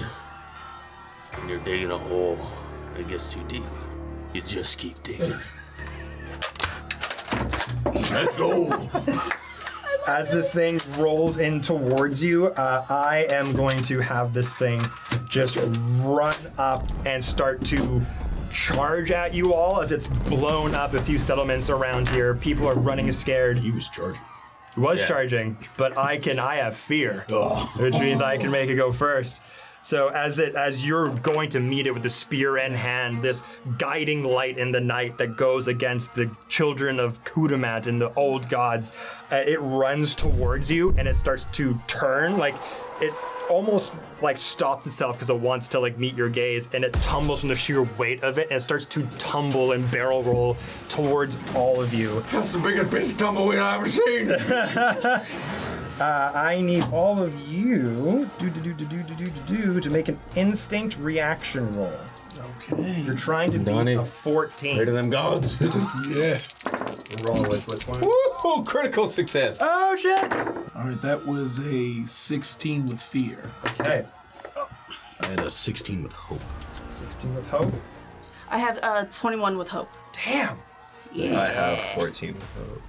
Speaker 4: when you're digging a hole, it gets too deep. You just keep digging. Let's go.
Speaker 1: As this thing rolls in towards you, I am going to have this thing just run up and start to charge at you all as it's blown up a few settlements around here. People are running scared.
Speaker 6: He was charging.
Speaker 1: He was charging, but I have fear, which means I can make it go first. So as you're going to meet it with the spear in hand, this guiding light in the night that goes against the children of Kudamat and the old gods, it runs towards you and it starts to turn. Like almost like stops itself because it wants to like meet your gaze, and it tumbles from the sheer weight of it, and it starts to tumble and barrel roll towards all of you.
Speaker 7: That's the biggest piece of tumbleweed I've ever seen.
Speaker 1: I need all of you to make an instinct reaction roll.
Speaker 5: Okay.
Speaker 1: You're trying to beat
Speaker 4: Donnie.
Speaker 1: a 14.
Speaker 4: Pray to them gods.
Speaker 5: Yeah.
Speaker 1: Roll with which one?
Speaker 4: Woo! Critical success.
Speaker 1: Oh shit!
Speaker 5: All right, that was a 16 with fear.
Speaker 1: Okay,
Speaker 6: I had a 16 with hope.
Speaker 1: 16 with hope.
Speaker 2: I have 21 with hope.
Speaker 1: Damn!
Speaker 3: I have 14 with hope.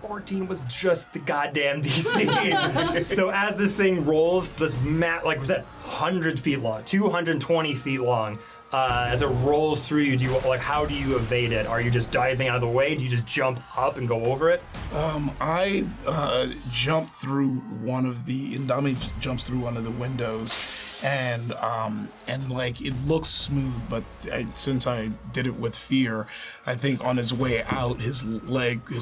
Speaker 1: 14 was just the goddamn DC. So as this thing rolls, this mat, like was that 100 feet long, 220 feet long, as it rolls through you, how do you evade it? Are you just diving out of the way? Do you just jump up and go over it?
Speaker 5: I jump through one of the Indami jumps through one of the windows, and like it looks smooth, but since I did it with fear, I think on his way out, his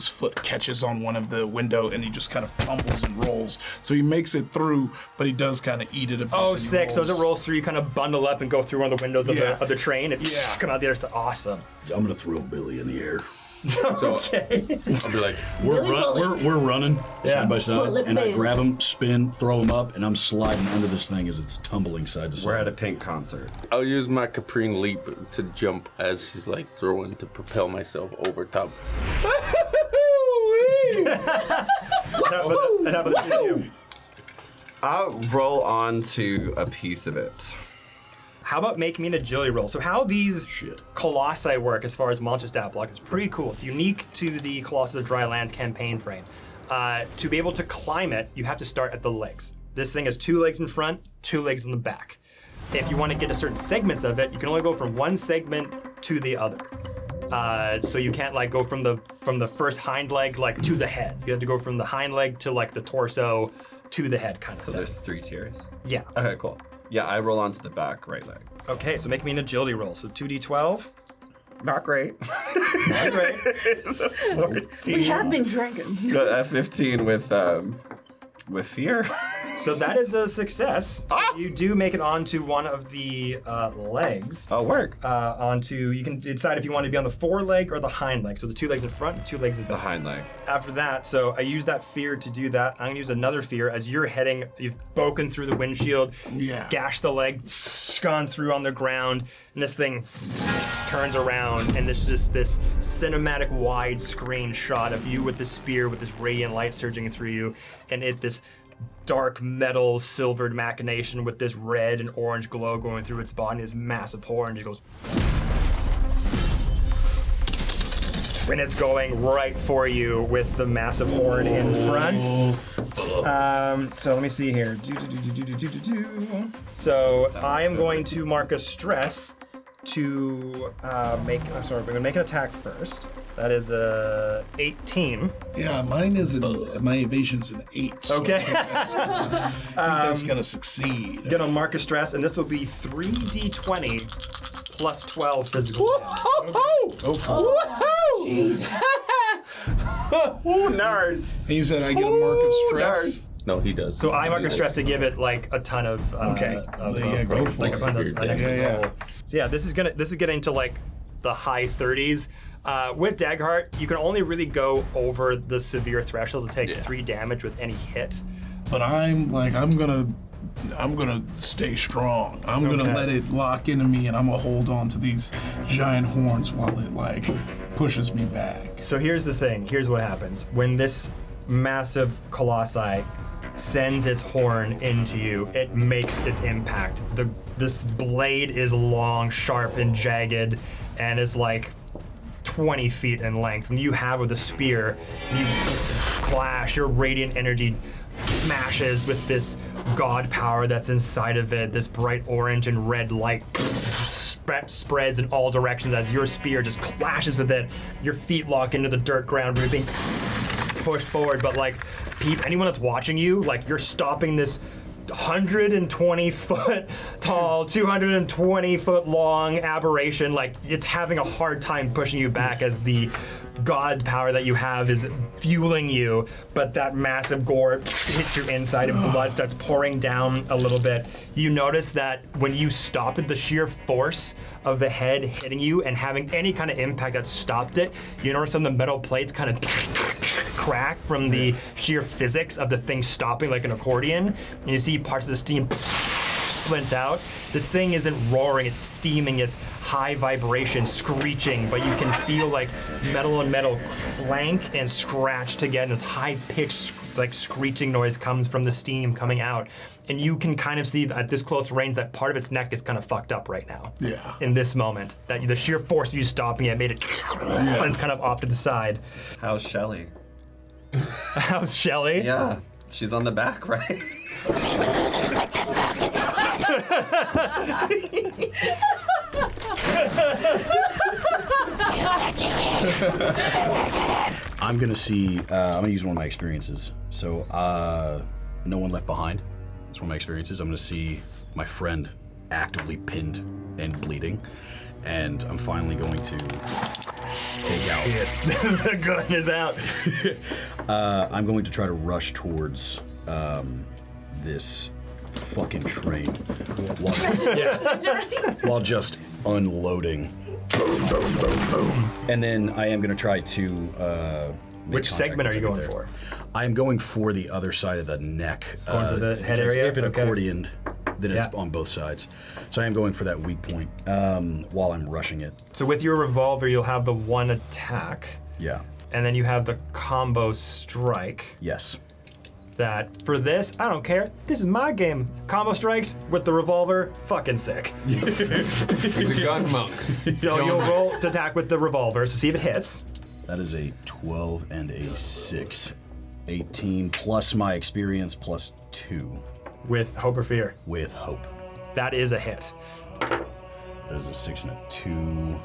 Speaker 5: foot catches on one of the window, and he just kind of tumbles and rolls. So he makes it through, but he does kind of eat it a bit.
Speaker 1: Oh,
Speaker 5: when he
Speaker 1: sick. So as
Speaker 5: rolls.
Speaker 1: it rolls through, you kind of bundle up and go through one of the windows of,
Speaker 5: Yeah.
Speaker 1: of the train. It's
Speaker 5: Yeah.
Speaker 1: come out the other side. Awesome.
Speaker 6: I'm gonna throw Billy in the air.
Speaker 4: So
Speaker 1: Okay.
Speaker 4: I'll be like,
Speaker 6: We're running side by side,
Speaker 2: Bullet
Speaker 6: and I
Speaker 2: bill.
Speaker 6: grab him, spin, throw him up, and I'm sliding under this thing as it's tumbling side to side.
Speaker 3: We're at a Pink concert.
Speaker 4: I'll use my Caprine leap to jump as she's like throwing to propel myself over top.
Speaker 1: And how about you?
Speaker 3: I'll roll onto a piece of it.
Speaker 1: How about make me an agility roll? So how these colossi work as far as monster stat block is pretty cool. It's unique to the Colossus of Drylands campaign frame. To be able to climb it, you have to start at the legs. This thing has 2 legs in front, 2 legs in the back. If you want to get to certain segments of it, you can only go from one segment to the other. So you can't like go from the first hind leg like to the head. You have to go from the hind leg to like the torso to the head kind of
Speaker 3: So
Speaker 1: thing.
Speaker 3: there's 3 tiers.
Speaker 1: Yeah.
Speaker 3: Okay, cool. Yeah, I roll onto the back right leg.
Speaker 1: Okay, so make me an agility roll. So 2d12.
Speaker 3: Not great.
Speaker 1: Not great.
Speaker 2: We have been drinking.
Speaker 3: Got a 15 with fear.
Speaker 1: So that is a success. So you do make it onto one of the legs.
Speaker 3: Oh, work.
Speaker 1: You can decide if you want to be on the foreleg or the hind leg. So the 2 legs in front and 2 legs in
Speaker 3: The
Speaker 1: back.
Speaker 3: hind leg.
Speaker 1: After that, so I use that fear to do that. I'm gonna use another fear as you're heading, you've broken through the windshield,
Speaker 5: Yeah.
Speaker 1: gashed the leg, gone through on the ground, and this thing turns around, and it's just this cinematic widescreen shot of you with the spear with this radiant light surging through you, and this dark metal silvered machination with this red and orange glow going through its body, this massive horn just goes. And it's going right for you with the massive horn in front. So let me see here. So I am going to mark a stress to we're gonna make an attack first. That is a 18.
Speaker 5: Yeah, mine is my evasion's an 8. So
Speaker 1: Okay.
Speaker 5: I think that's gonna succeed.
Speaker 1: Gonna mark a stress, and this will be 3d20 plus 12 physical damage.
Speaker 2: Jesus.
Speaker 3: Ooh, nars.
Speaker 5: And you said I get a mark of stress.
Speaker 4: No, he does.
Speaker 1: So I mark a stress to give it like a ton of
Speaker 5: Okay. Yeah, go for
Speaker 1: like
Speaker 5: it.
Speaker 1: a ton of an extra
Speaker 5: Yeah.
Speaker 1: roll. So yeah, this is getting to like the high 30s. With Daggerheart, you can only really go over the severe threshold to take 3 damage with any hit.
Speaker 5: But I'm gonna stay strong. I'm gonna
Speaker 1: Okay.
Speaker 5: let it lock into me, and I'm gonna hold on to these giant horns while it like pushes me back.
Speaker 1: So here's the thing. Here's what happens. When this massive colossi sends its horn into you, it makes its impact. This blade is long, sharp, and jagged, and is like 20 feet in length. When you have with a spear, you clash, your radiant energy smashes with this god power that's inside of it. This bright orange and red light spreads in all directions as your spear just clashes with it. Your feet lock into the dirt ground, where you're being pushed forward, but like anyone that's watching you, like you're stopping this 120 foot tall, 220 foot long aberration. Like it's having a hard time pushing you back as the god power that you have is fueling you, but that massive gore hits your inside and blood starts pouring down a little bit. You notice that when you stop it, the sheer force of the head hitting you and having any kind of impact that stopped it, you notice some of the metal plates kind of crack from the sheer physics of the thing stopping like an accordion, and you see parts of the steam splint out. This thing isn't roaring, it's steaming, it's high vibration, screeching, but you can feel like metal and metal clank and scratch together. This high-pitched like screeching noise comes from the steam coming out. And you can kind of see at this close range that part of its neck is kind of fucked up right now.
Speaker 5: Yeah.
Speaker 1: In this moment. That the sheer force of you stopping it made it and it's kind of off to the side.
Speaker 3: How's Shelly?
Speaker 1: How's Shelly?
Speaker 3: Yeah, she's on the back, right?
Speaker 6: I'm gonna see. I'm gonna use one of my experiences. So, no one left behind. It's one of my experiences. I'm gonna see my friend actively pinned and bleeding, and I'm finally going to take out.
Speaker 1: The gun is out.
Speaker 6: I'm going to try to rush towards this fucking train while just unloading. Boom, boom, boom, boom. And then I am going to try to.
Speaker 1: Which segment are you going for?
Speaker 6: I am going for the other side of the neck.
Speaker 1: Going for the head area?
Speaker 6: If it
Speaker 1: Okay.
Speaker 6: accordioned, then it's on both sides. So I am going for that weak point while I'm rushing it.
Speaker 1: So with your revolver, you'll have the one attack,
Speaker 6: Yeah.
Speaker 1: and then you have the combo strike.
Speaker 6: Yes.
Speaker 1: That for this, I don't care. This is my game. Combo strikes with the revolver, fucking sick.
Speaker 4: He's a gun monk.
Speaker 1: So you'll roll to attack with the revolver, so see if it hits.
Speaker 6: That is a 12 and a 6. 18 plus my experience plus 2
Speaker 1: With hope or fear.
Speaker 6: with hope.
Speaker 1: That is a hit.
Speaker 6: That is a 6 and a 2.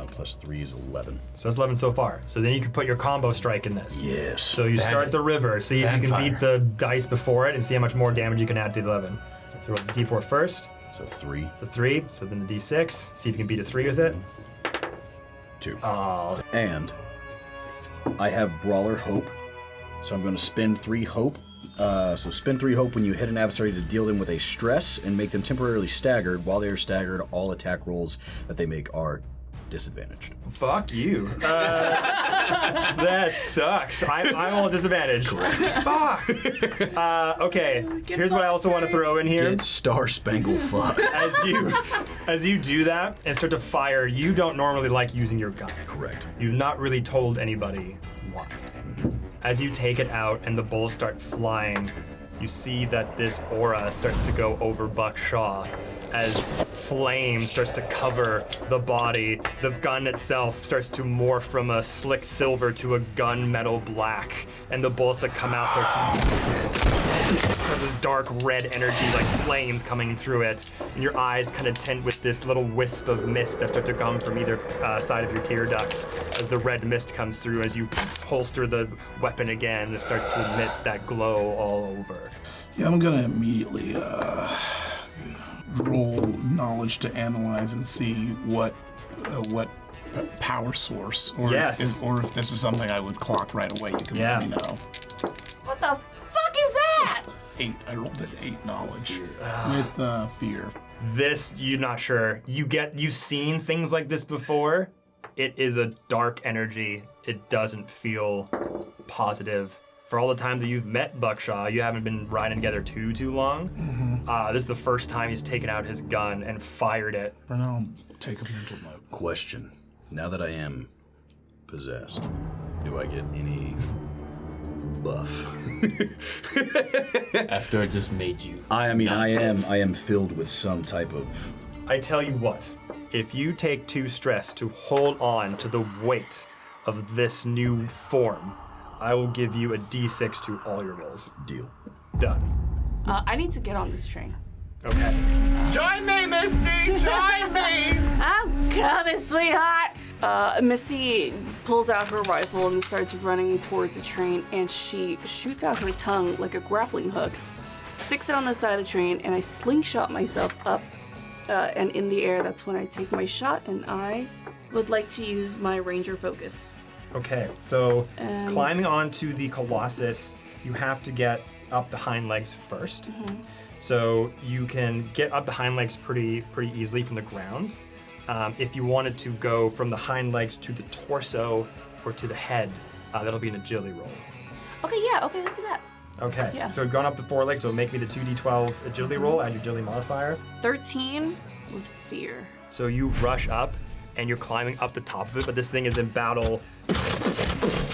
Speaker 6: Plus 3 is 11.
Speaker 1: So that's 11 so far. So then you can put your combo strike in this.
Speaker 6: Yes.
Speaker 1: So you start the river, see if you can beat the dice before it and see how much more damage you can add to the 11. So roll the d4 first.
Speaker 6: So 3,
Speaker 1: So 3, so then the d6. See if you can beat a 3 with it.
Speaker 6: 2.
Speaker 1: Oh,
Speaker 6: And I have Brawler Hope. So I'm going to spend 3 hope. So spend 3 hope when you hit an adversary to deal them with a stress and make them temporarily staggered. While they are staggered, all attack rolls that they make are disadvantaged.
Speaker 1: fuck you. That sucks. I'm all disadvantaged. Correct. Fuck. Okay. Here's what I also want to throw in here.
Speaker 6: Get Star Spangled Fuck.
Speaker 1: As you do that and start to fire, you don't normally like using your gun.
Speaker 6: Correct.
Speaker 1: You've not really told anybody why. As you take it out and the bullets start flying, you see that this aura starts to go over Buck Shaw as flame starts to cover the body. The gun itself starts to morph from a slick silver to a gunmetal black, and the bullets that come out start to have this dark red energy like flames coming through it, and your eyes kind of tint with this little wisp of mist that start to come from either side of your tear ducts as the red mist comes through. As you holster the weapon again, it starts to emit that glow all over.
Speaker 5: Yeah, I'm gonna immediately roll knowledge to analyze and see what power source, or
Speaker 1: Yes.
Speaker 5: if this is something I would clock right away. You can let me know.
Speaker 2: What the fuck is that?
Speaker 5: 8. I rolled an 8 knowledge with fear.
Speaker 1: This, you're not sure. You've seen things like this before. It is a dark energy. It doesn't feel positive. For all the time that you've met Buckshaw, you haven't been riding together too long. This is the first time he's taken out his gun and fired it.
Speaker 5: For now, I'll take a mental note.
Speaker 6: Question. Now that I am possessed, do I get any buff?
Speaker 4: After I just made you.
Speaker 6: I am filled with some type of.
Speaker 1: I tell you what, if you take 2 stress to hold on to the weight of this new form, I will give you a d6 to all your rolls.
Speaker 6: Deal.
Speaker 1: Done.
Speaker 2: I need to get on this train.
Speaker 1: Okay.
Speaker 7: Join me, Misty! Join me!
Speaker 2: I'm coming, sweetheart! Missy pulls out her rifle and starts running towards the train, and she shoots out her tongue like a grappling hook, sticks it on the side of the train, and I slingshot myself up and in the air. That's when I take my shot, and I would like to use my ranger focus.
Speaker 1: Okay, so climbing onto the Colossus, you have to get up the hind legs first. So you can get up the hind legs pretty easily from the ground. If you wanted to go from the hind legs to the torso or to the head, that'll be an agility roll.
Speaker 2: Okay, let's do that.
Speaker 1: Okay,
Speaker 2: Yeah.
Speaker 1: so we've gone up the forelegs, so make me the 2d12 agility roll, add your agility modifier.
Speaker 2: 13 with fear.
Speaker 1: So you rush up, and you're climbing up the top of it, but this thing is in battle.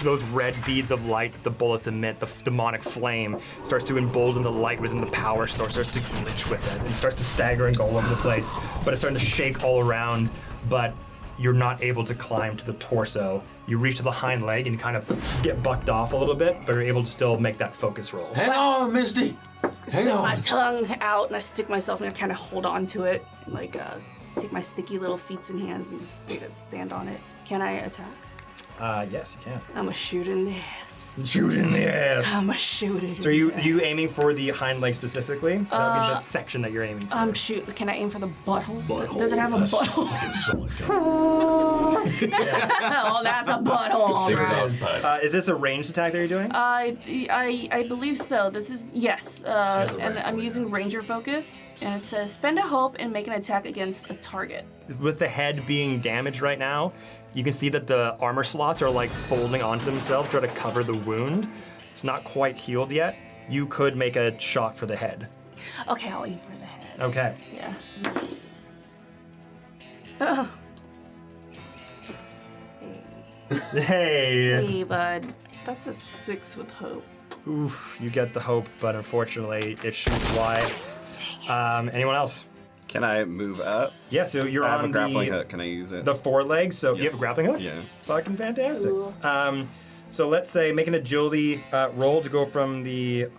Speaker 1: Those red beads of light that the bullets emit, the demonic flame, starts to embolden the light within the power source, starts to glitch with it, and starts to stagger and go all over the place. But it's starting to shake all around, but you're not able to climb to the torso. You reach to the hind leg and kind of get bucked off a little bit, but you're able to still make that focus roll.
Speaker 4: Hang on, Misty.
Speaker 2: Spit my tongue out and I stick myself and I kind of hold on to it, and like take my sticky little feet and hands and just stand on it. Can I attack?
Speaker 1: Yes, you can.
Speaker 2: I'm a shoot in the ass.
Speaker 1: Shoot in the ass.
Speaker 2: I'm a shoot it.
Speaker 1: So are you aiming for the hind leg specifically? That would be the section that you're aiming for.
Speaker 2: Shoot. Can I aim for the butthole? Does it have a butthole? Oh, that's a butthole. All
Speaker 4: It was
Speaker 2: right.
Speaker 4: outside.
Speaker 1: Is this a ranged attack that you're doing?
Speaker 2: I believe so. This is yes. And I'm using Ranger Focus, and it says spend a hope and make an attack against a target.
Speaker 1: With the head being damaged right now, you can see that the armor slots are like folding onto themselves, trying to cover the wound. It's not quite healed yet. You could make a shot for the head.
Speaker 2: Okay, I'll aim for the head.
Speaker 1: Okay.
Speaker 2: Yeah.
Speaker 1: Hey.
Speaker 2: Hey, bud. That's a 6 with hope.
Speaker 1: Oof, you get the hope, but unfortunately it shoots wide. Anyone else?
Speaker 3: Can I move up?
Speaker 1: Yeah, so you're
Speaker 3: I have
Speaker 1: on
Speaker 3: a grappling
Speaker 1: the
Speaker 3: hook. Can I use it?
Speaker 1: forelegs, so you have a grappling hook?
Speaker 3: Yeah.
Speaker 1: Fucking fantastic.
Speaker 2: Cool.
Speaker 1: So let's say make an agility roll to go from the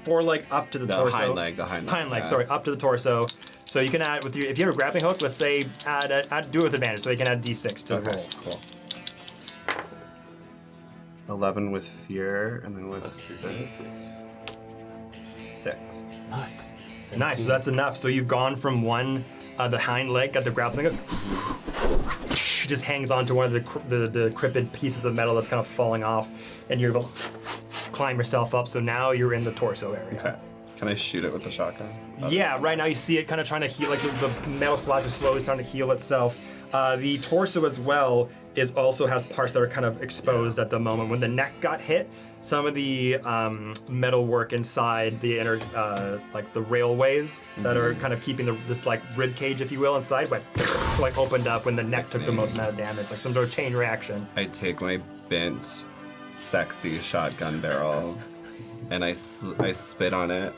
Speaker 1: foreleg up to the torso.
Speaker 3: The hind leg.
Speaker 1: Hind leg,
Speaker 3: yeah.
Speaker 1: sorry, up to the torso. So you can add with your, if you have a grappling hook, let's say do it with advantage, so you can add d6 to the roll.
Speaker 3: Cool. 11 with fear, and then with 6.
Speaker 4: Nice.
Speaker 1: Nice, so that's enough. So you've gone from the hind leg, got the grappling hook, just hangs onto one of the crippled pieces of metal that's kind of falling off, and you're able to climb yourself up. So now you're in the torso area.
Speaker 3: Okay. Can I shoot it with the shotgun?
Speaker 1: Yeah, right now you see it kind of trying to heal, like the metal slots are slowly starting to heal itself. The torso as well also has parts that are kind of exposed at the moment. When the neck got hit, some of the metal work inside the inner, like the railways that are kind of keeping this like rib cage, if you will, inside, like opened up when the neck took the most amount of damage, like some sort of chain reaction.
Speaker 3: I take my bent, sexy shotgun barrel, and I spit on it,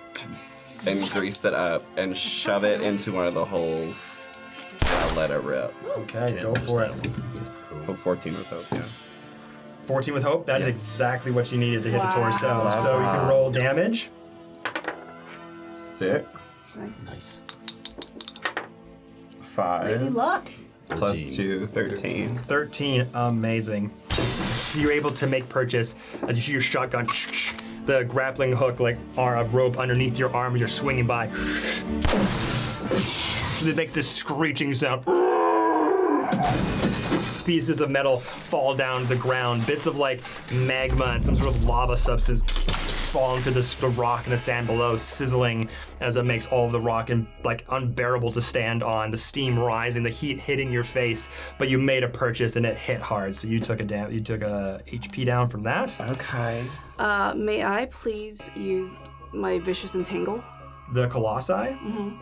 Speaker 3: and grease it up, and shove it into one of the holes. I'll let it rip.
Speaker 1: Okay, go for it.
Speaker 3: Oh, 14 with hope, yeah.
Speaker 1: 14 with hope, that is exactly what you needed to hit the torso.
Speaker 3: Wow.
Speaker 1: So you can roll damage.
Speaker 3: 6,
Speaker 4: Nice.
Speaker 3: 5,
Speaker 2: Maybe luck.
Speaker 3: plus 2, 13.
Speaker 1: 13, amazing. You're able to make purchase as you shoot your shotgun. The grappling hook, like a rope underneath your arm as you're swinging by. It makes this screeching sound. Pieces of metal fall down to the ground. Bits of like magma and some sort of lava substance fall into the rock and the sand below, sizzling as it makes all of the rock like unbearable to stand on. The steam rising, the heat hitting your face, but you made a purchase and it hit hard, so you took a HP down from that.
Speaker 3: Okay.
Speaker 2: May I please use my vicious entangle?
Speaker 1: The Colossi.
Speaker 2: Mm-hmm.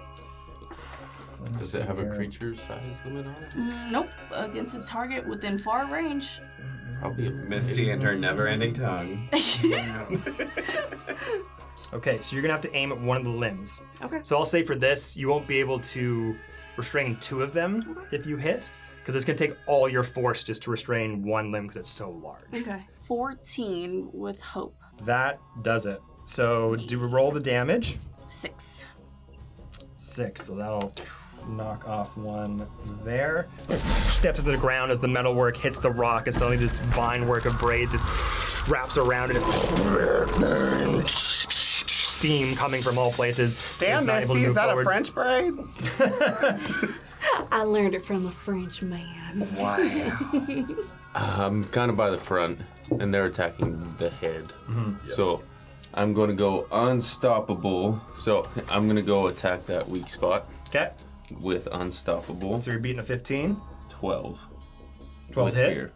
Speaker 4: Does it have a creature size limit on it?
Speaker 2: Nope. Against a target within far range.
Speaker 4: Probably a
Speaker 3: Misty and her never-ending tongue.
Speaker 1: Okay, so you're gonna have to aim at one of the limbs.
Speaker 2: Okay.
Speaker 1: So I'll say for this, you won't be able to restrain 2 of them if you hit, because it's gonna take all your force just to restrain one limb because it's so large.
Speaker 2: Okay. 14 with hope.
Speaker 1: That does it. So do we roll the damage?
Speaker 2: 6.
Speaker 1: 6, so that'll knock off one there. Steps into the ground as the metalwork hits the rock, and suddenly this vine work of braids just wraps around it. Steam coming from all places.
Speaker 7: Damn,
Speaker 1: It's not able to
Speaker 7: Misty, is
Speaker 1: move
Speaker 7: that
Speaker 1: forward.
Speaker 7: a French braid?
Speaker 2: I learned it from a French man.
Speaker 3: Wow.
Speaker 4: I'm kind of by the front, and they're attacking the head. So I'm going to go unstoppable. So I'm going to go attack that weak spot
Speaker 1: Okay.
Speaker 4: with unstoppable.
Speaker 1: So you're beating a 15.
Speaker 4: 12.
Speaker 1: 12
Speaker 4: with
Speaker 1: hit.
Speaker 4: fear.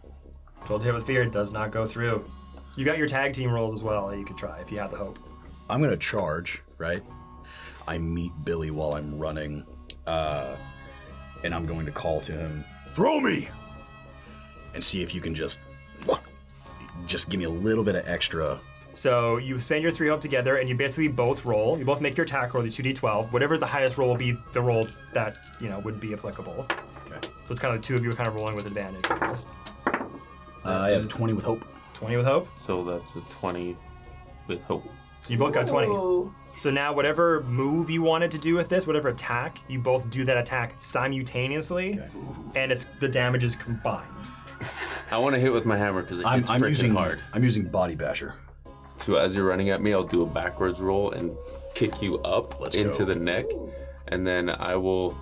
Speaker 1: 12 hit with fear does not go through. You got your tag team rolls as well that you could try if you have the hope.
Speaker 6: I'm gonna charge, right? I meet Billy while I'm running, and I'm going to call to him, throw me! And see if you can just give me a little bit of extra.
Speaker 1: So you spend your 3 hope together, and you basically both roll. You both make your attack roll, the 2d12. Whatever's the highest roll will be the roll that would be applicable.
Speaker 6: Okay.
Speaker 1: So it's kind of the two of you kind of rolling with advantage.
Speaker 6: I have 20 with hope.
Speaker 1: 20 with hope.
Speaker 4: So that's a 20 with hope.
Speaker 1: So you both got 20.
Speaker 2: Ooh.
Speaker 1: So now whatever move you wanted to do with this, whatever attack, you both do that attack simultaneously, and the damage is combined.
Speaker 4: I want to hit with my hammer because it hits
Speaker 6: I'm
Speaker 4: freaking
Speaker 6: using
Speaker 4: hard.
Speaker 6: I'm using body basher.
Speaker 4: So as you're running at me, I'll do a backwards roll and kick you up
Speaker 6: Let's
Speaker 4: into
Speaker 6: go.
Speaker 4: the neck, and then I will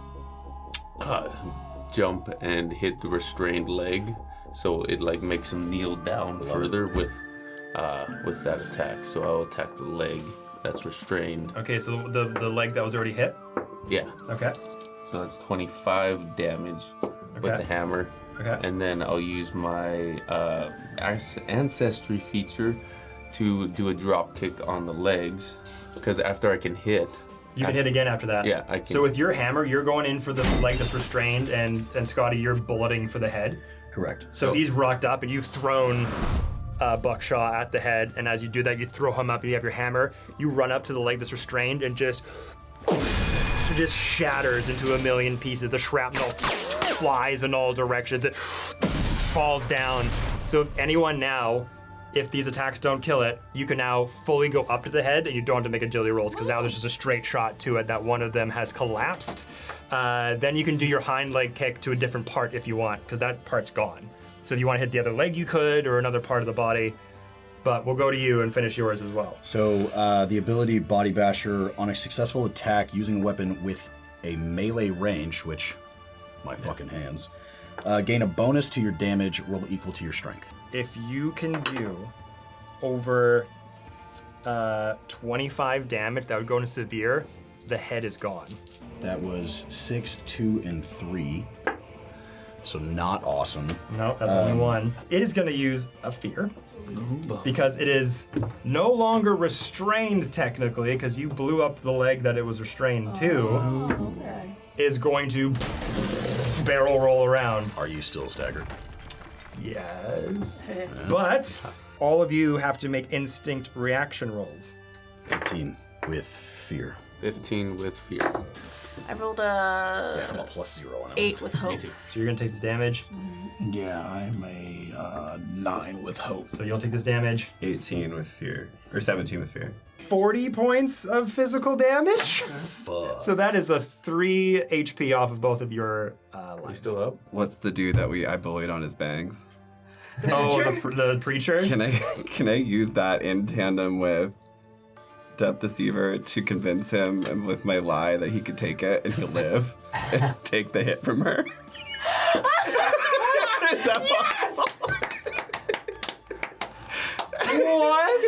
Speaker 4: jump and hit the restrained leg, so it like makes him kneel down further with that attack. So I'll attack the leg that's restrained.
Speaker 1: Okay, so the leg that was already hit.
Speaker 4: Yeah.
Speaker 1: Okay.
Speaker 4: So that's 25 damage with
Speaker 1: Okay.
Speaker 4: the hammer.
Speaker 1: Okay.
Speaker 4: And then I'll use my ancestry feature to do a drop kick on the legs, because after I can hit,
Speaker 1: You can hit again after that.
Speaker 4: Yeah, I can.
Speaker 1: So with your hammer, you're going in for the leg that's restrained, and Scotty, you're bulleting for the head.
Speaker 6: Correct.
Speaker 1: So he's rocked up, and you've thrown Buckshaw at the head, and as you do that, you throw him up, and you have your hammer. You run up to the leg that's restrained, and just shatters into a million pieces. The shrapnel flies in all directions. It falls down. So anyone now, if these attacks don't kill it, you can now fully go up to the head, and you don't have to make agility rolls, because now there's just a straight shot to it that one of them has collapsed. Then you can do your hind leg kick to a different part if you want, because that part's gone. So if you want to hit the other leg, you could, or another part of the body. But we'll go to you and finish yours as well.
Speaker 6: So the ability Body Basher, on a successful attack using a weapon with a melee range, which my fucking hands, gain a bonus to your damage roll equal to your strength.
Speaker 1: If you can do over 25 damage, that would go into severe, the head is gone.
Speaker 6: That was 6, 2, and 3. So not awesome.
Speaker 1: No, that's only one. It is going to use a fear. Because it is no longer restrained technically, because you blew up the leg that it was restrained to,
Speaker 2: Okay.
Speaker 1: is going to barrel roll around.
Speaker 6: Are you still staggered?
Speaker 1: Yes. But all of you have to make instinct reaction rolls.
Speaker 6: 18 with fear.
Speaker 4: 15 with fear.
Speaker 2: I rolled
Speaker 6: Yeah, I'm a
Speaker 2: a
Speaker 6: +0 on it.
Speaker 2: 8 with hope.
Speaker 1: So you're going to take this damage.
Speaker 5: Yeah, I'm a 9 with hope.
Speaker 1: So you'll take this damage.
Speaker 3: 18 with fear. Or 17 with fear.
Speaker 1: 40 points of physical damage.
Speaker 6: Fuck.
Speaker 1: So that is a 3 HP off of both of your
Speaker 4: You
Speaker 1: lives.
Speaker 4: still up?
Speaker 3: What's the dude that I bullied on his bangs?
Speaker 1: Oh, the preacher?
Speaker 3: Can I use that in tandem with Depth Deceiver to convince him and with my lie that he could take it and he'll live and take the hit from her? Is that possible?
Speaker 1: What?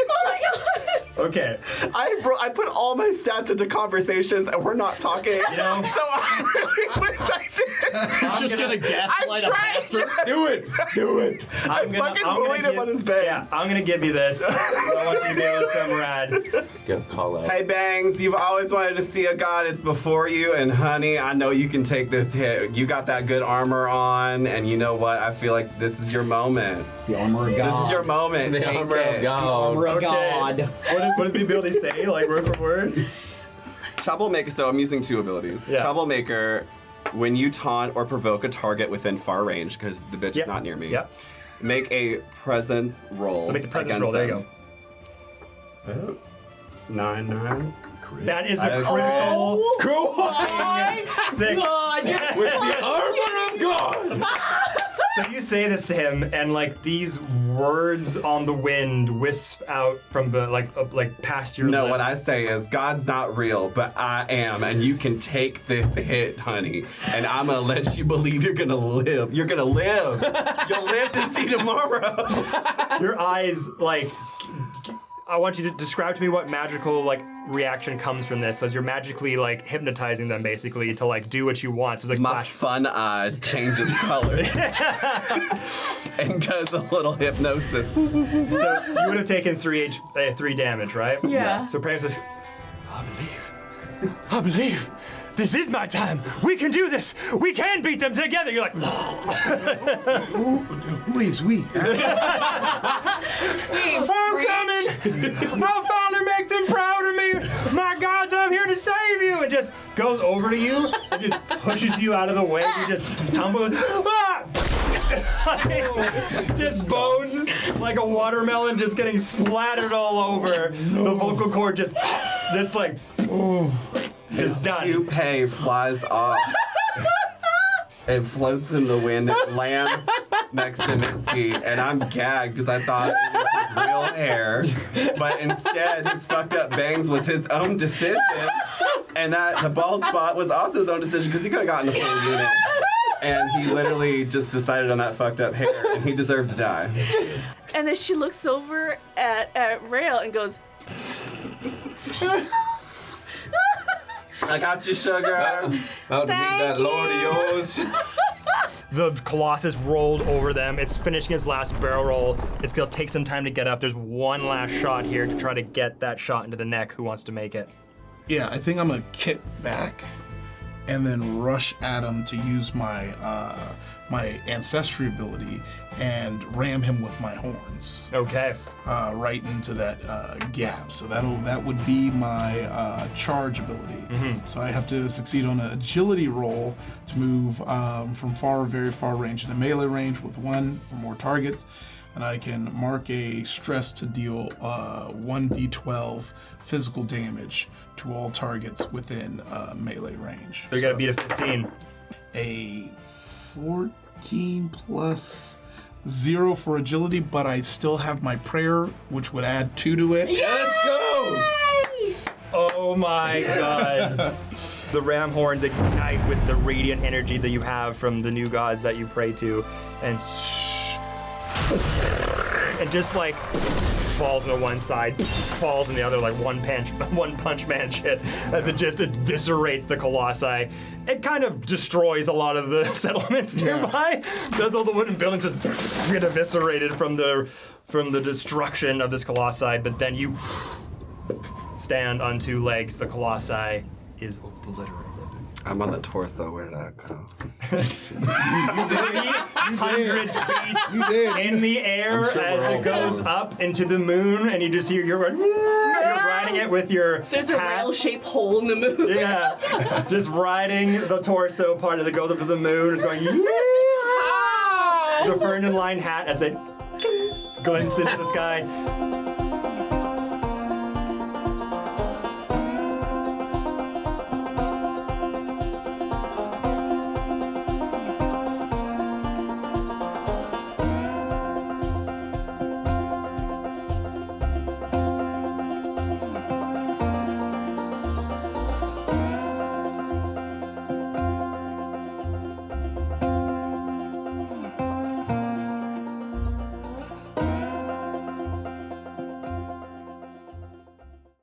Speaker 2: Oh my god!
Speaker 1: Okay.
Speaker 3: I put all my stats into conversations and we're not talking.
Speaker 1: You know,
Speaker 3: So I really wish I did.
Speaker 5: Just gonna gaslight a
Speaker 3: trying.
Speaker 5: pastor?
Speaker 3: Do it. Do it. I fucking bullied him on his bangs.
Speaker 1: Yeah, I'm gonna give you this. I want you to be able to sound rad.
Speaker 4: Get a call out.
Speaker 3: Hey Bangs, you've always wanted to see a god. It's before you, and honey, I know you can take this hit. You got that good armor on, and you know what? I feel like this is your moment.
Speaker 6: The armor of
Speaker 3: This
Speaker 6: God.
Speaker 3: is your moment.
Speaker 4: The
Speaker 3: Take
Speaker 4: armor
Speaker 3: it.
Speaker 4: of God.
Speaker 6: Armor of
Speaker 1: Okay.
Speaker 6: God.
Speaker 1: What does the ability say? Like word for word?
Speaker 3: Troublemaker. So I'm using 2 abilities.
Speaker 1: Yeah.
Speaker 3: Troublemaker. When you taunt or provoke a target within far range, because the bitch is not near me.
Speaker 1: Yep.
Speaker 3: Make a presence roll.
Speaker 1: So make the presence
Speaker 3: against
Speaker 1: roll. There you
Speaker 3: them.
Speaker 1: go.
Speaker 3: 9.
Speaker 1: That is
Speaker 3: That
Speaker 1: a
Speaker 3: is
Speaker 1: critical.
Speaker 4: Cool.
Speaker 1: Six.
Speaker 4: With the armor of God.
Speaker 1: So you say this to him, and like these words on the wind wisp out from the like past your
Speaker 3: No,
Speaker 1: lips.
Speaker 3: what I say is, God's not real, but I am, and you can take this hit, honey. And I'm gonna let you believe you're gonna live. You're gonna live. You'll live to see tomorrow.
Speaker 1: Your eyes, like, I want you to describe to me what magical, like, reaction comes from this, as you're magically, like, hypnotizing them, basically, to, like, do what you want. So it's like
Speaker 3: My
Speaker 1: flash.
Speaker 3: fun eye changes color and does a little hypnosis.
Speaker 1: So you would have taken 3 damage, right?
Speaker 2: Yeah.
Speaker 1: So Pram says, I believe. This is my time. We can do this. We can beat them together. You're like,
Speaker 5: Who is we?
Speaker 1: I'm coming. I'll finally make them proud of me. My gods, I'm here to save you. And just goes over to you and just pushes you out of the way. You just tumble. Just bones like a watermelon just getting splattered all over. The vocal cord just like, it's done.
Speaker 3: Toupee flies off. It floats in the wind. It lands next to Misty, and I'm gagged because I thought it was his real hair, but instead his fucked up bangs was his own decision, and that the bald spot was also his own decision because he could have gotten a full unit. And he literally just decided on that fucked up hair, and he deserved to die.
Speaker 2: And then she looks over at Rail and goes,
Speaker 3: I got you, sugar.
Speaker 4: About to meet that lord of yours.
Speaker 1: The Colossus rolled over them. It's finishing its last barrel roll. It's gonna take some time to get up. There's one last shot here to try to get that shot into the neck. Who wants to make it?
Speaker 5: Yeah, I think I'm gonna kick back and then rush at him to use my my ancestry ability and ram him with my horns
Speaker 1: Okay.
Speaker 5: right into that gap. So that would be my charge ability. So I have to succeed on an agility roll to move from very far range into melee range with one or more targets. And I can mark a stress to deal 1d12 physical damage to all targets within melee range.
Speaker 1: So you gotta beat a 15.
Speaker 5: A 14 plus 0 for agility, but I still have my prayer, which would add 2 to it.
Speaker 4: Let's go!
Speaker 1: Oh my god. The ram horns ignite with the radiant energy that you have from the new gods that you pray to, and just like falls on the one side, falls on the other like one punch man shit, as it just eviscerates the colossi. It kind of destroys a lot of the settlements nearby. Does all the wooden buildings just get eviscerated from the destruction of this colossi, but then you stand on 2 legs. The colossi is obliterated.
Speaker 3: I'm on the torso. Where did that go?
Speaker 1: 300 feet
Speaker 5: You did.
Speaker 1: in the air
Speaker 4: I'm sure
Speaker 1: as
Speaker 4: we're
Speaker 1: it
Speaker 4: all
Speaker 1: goes
Speaker 4: going.
Speaker 1: up into the moon, and you just hear you're riding it with your
Speaker 2: there's a
Speaker 1: hat.
Speaker 2: rail-shaped hole in the moon.
Speaker 1: Yeah, just riding the torso part as it goes up to the moon. It's going, yeah! The Ferdinand line hat as it glints into the sky.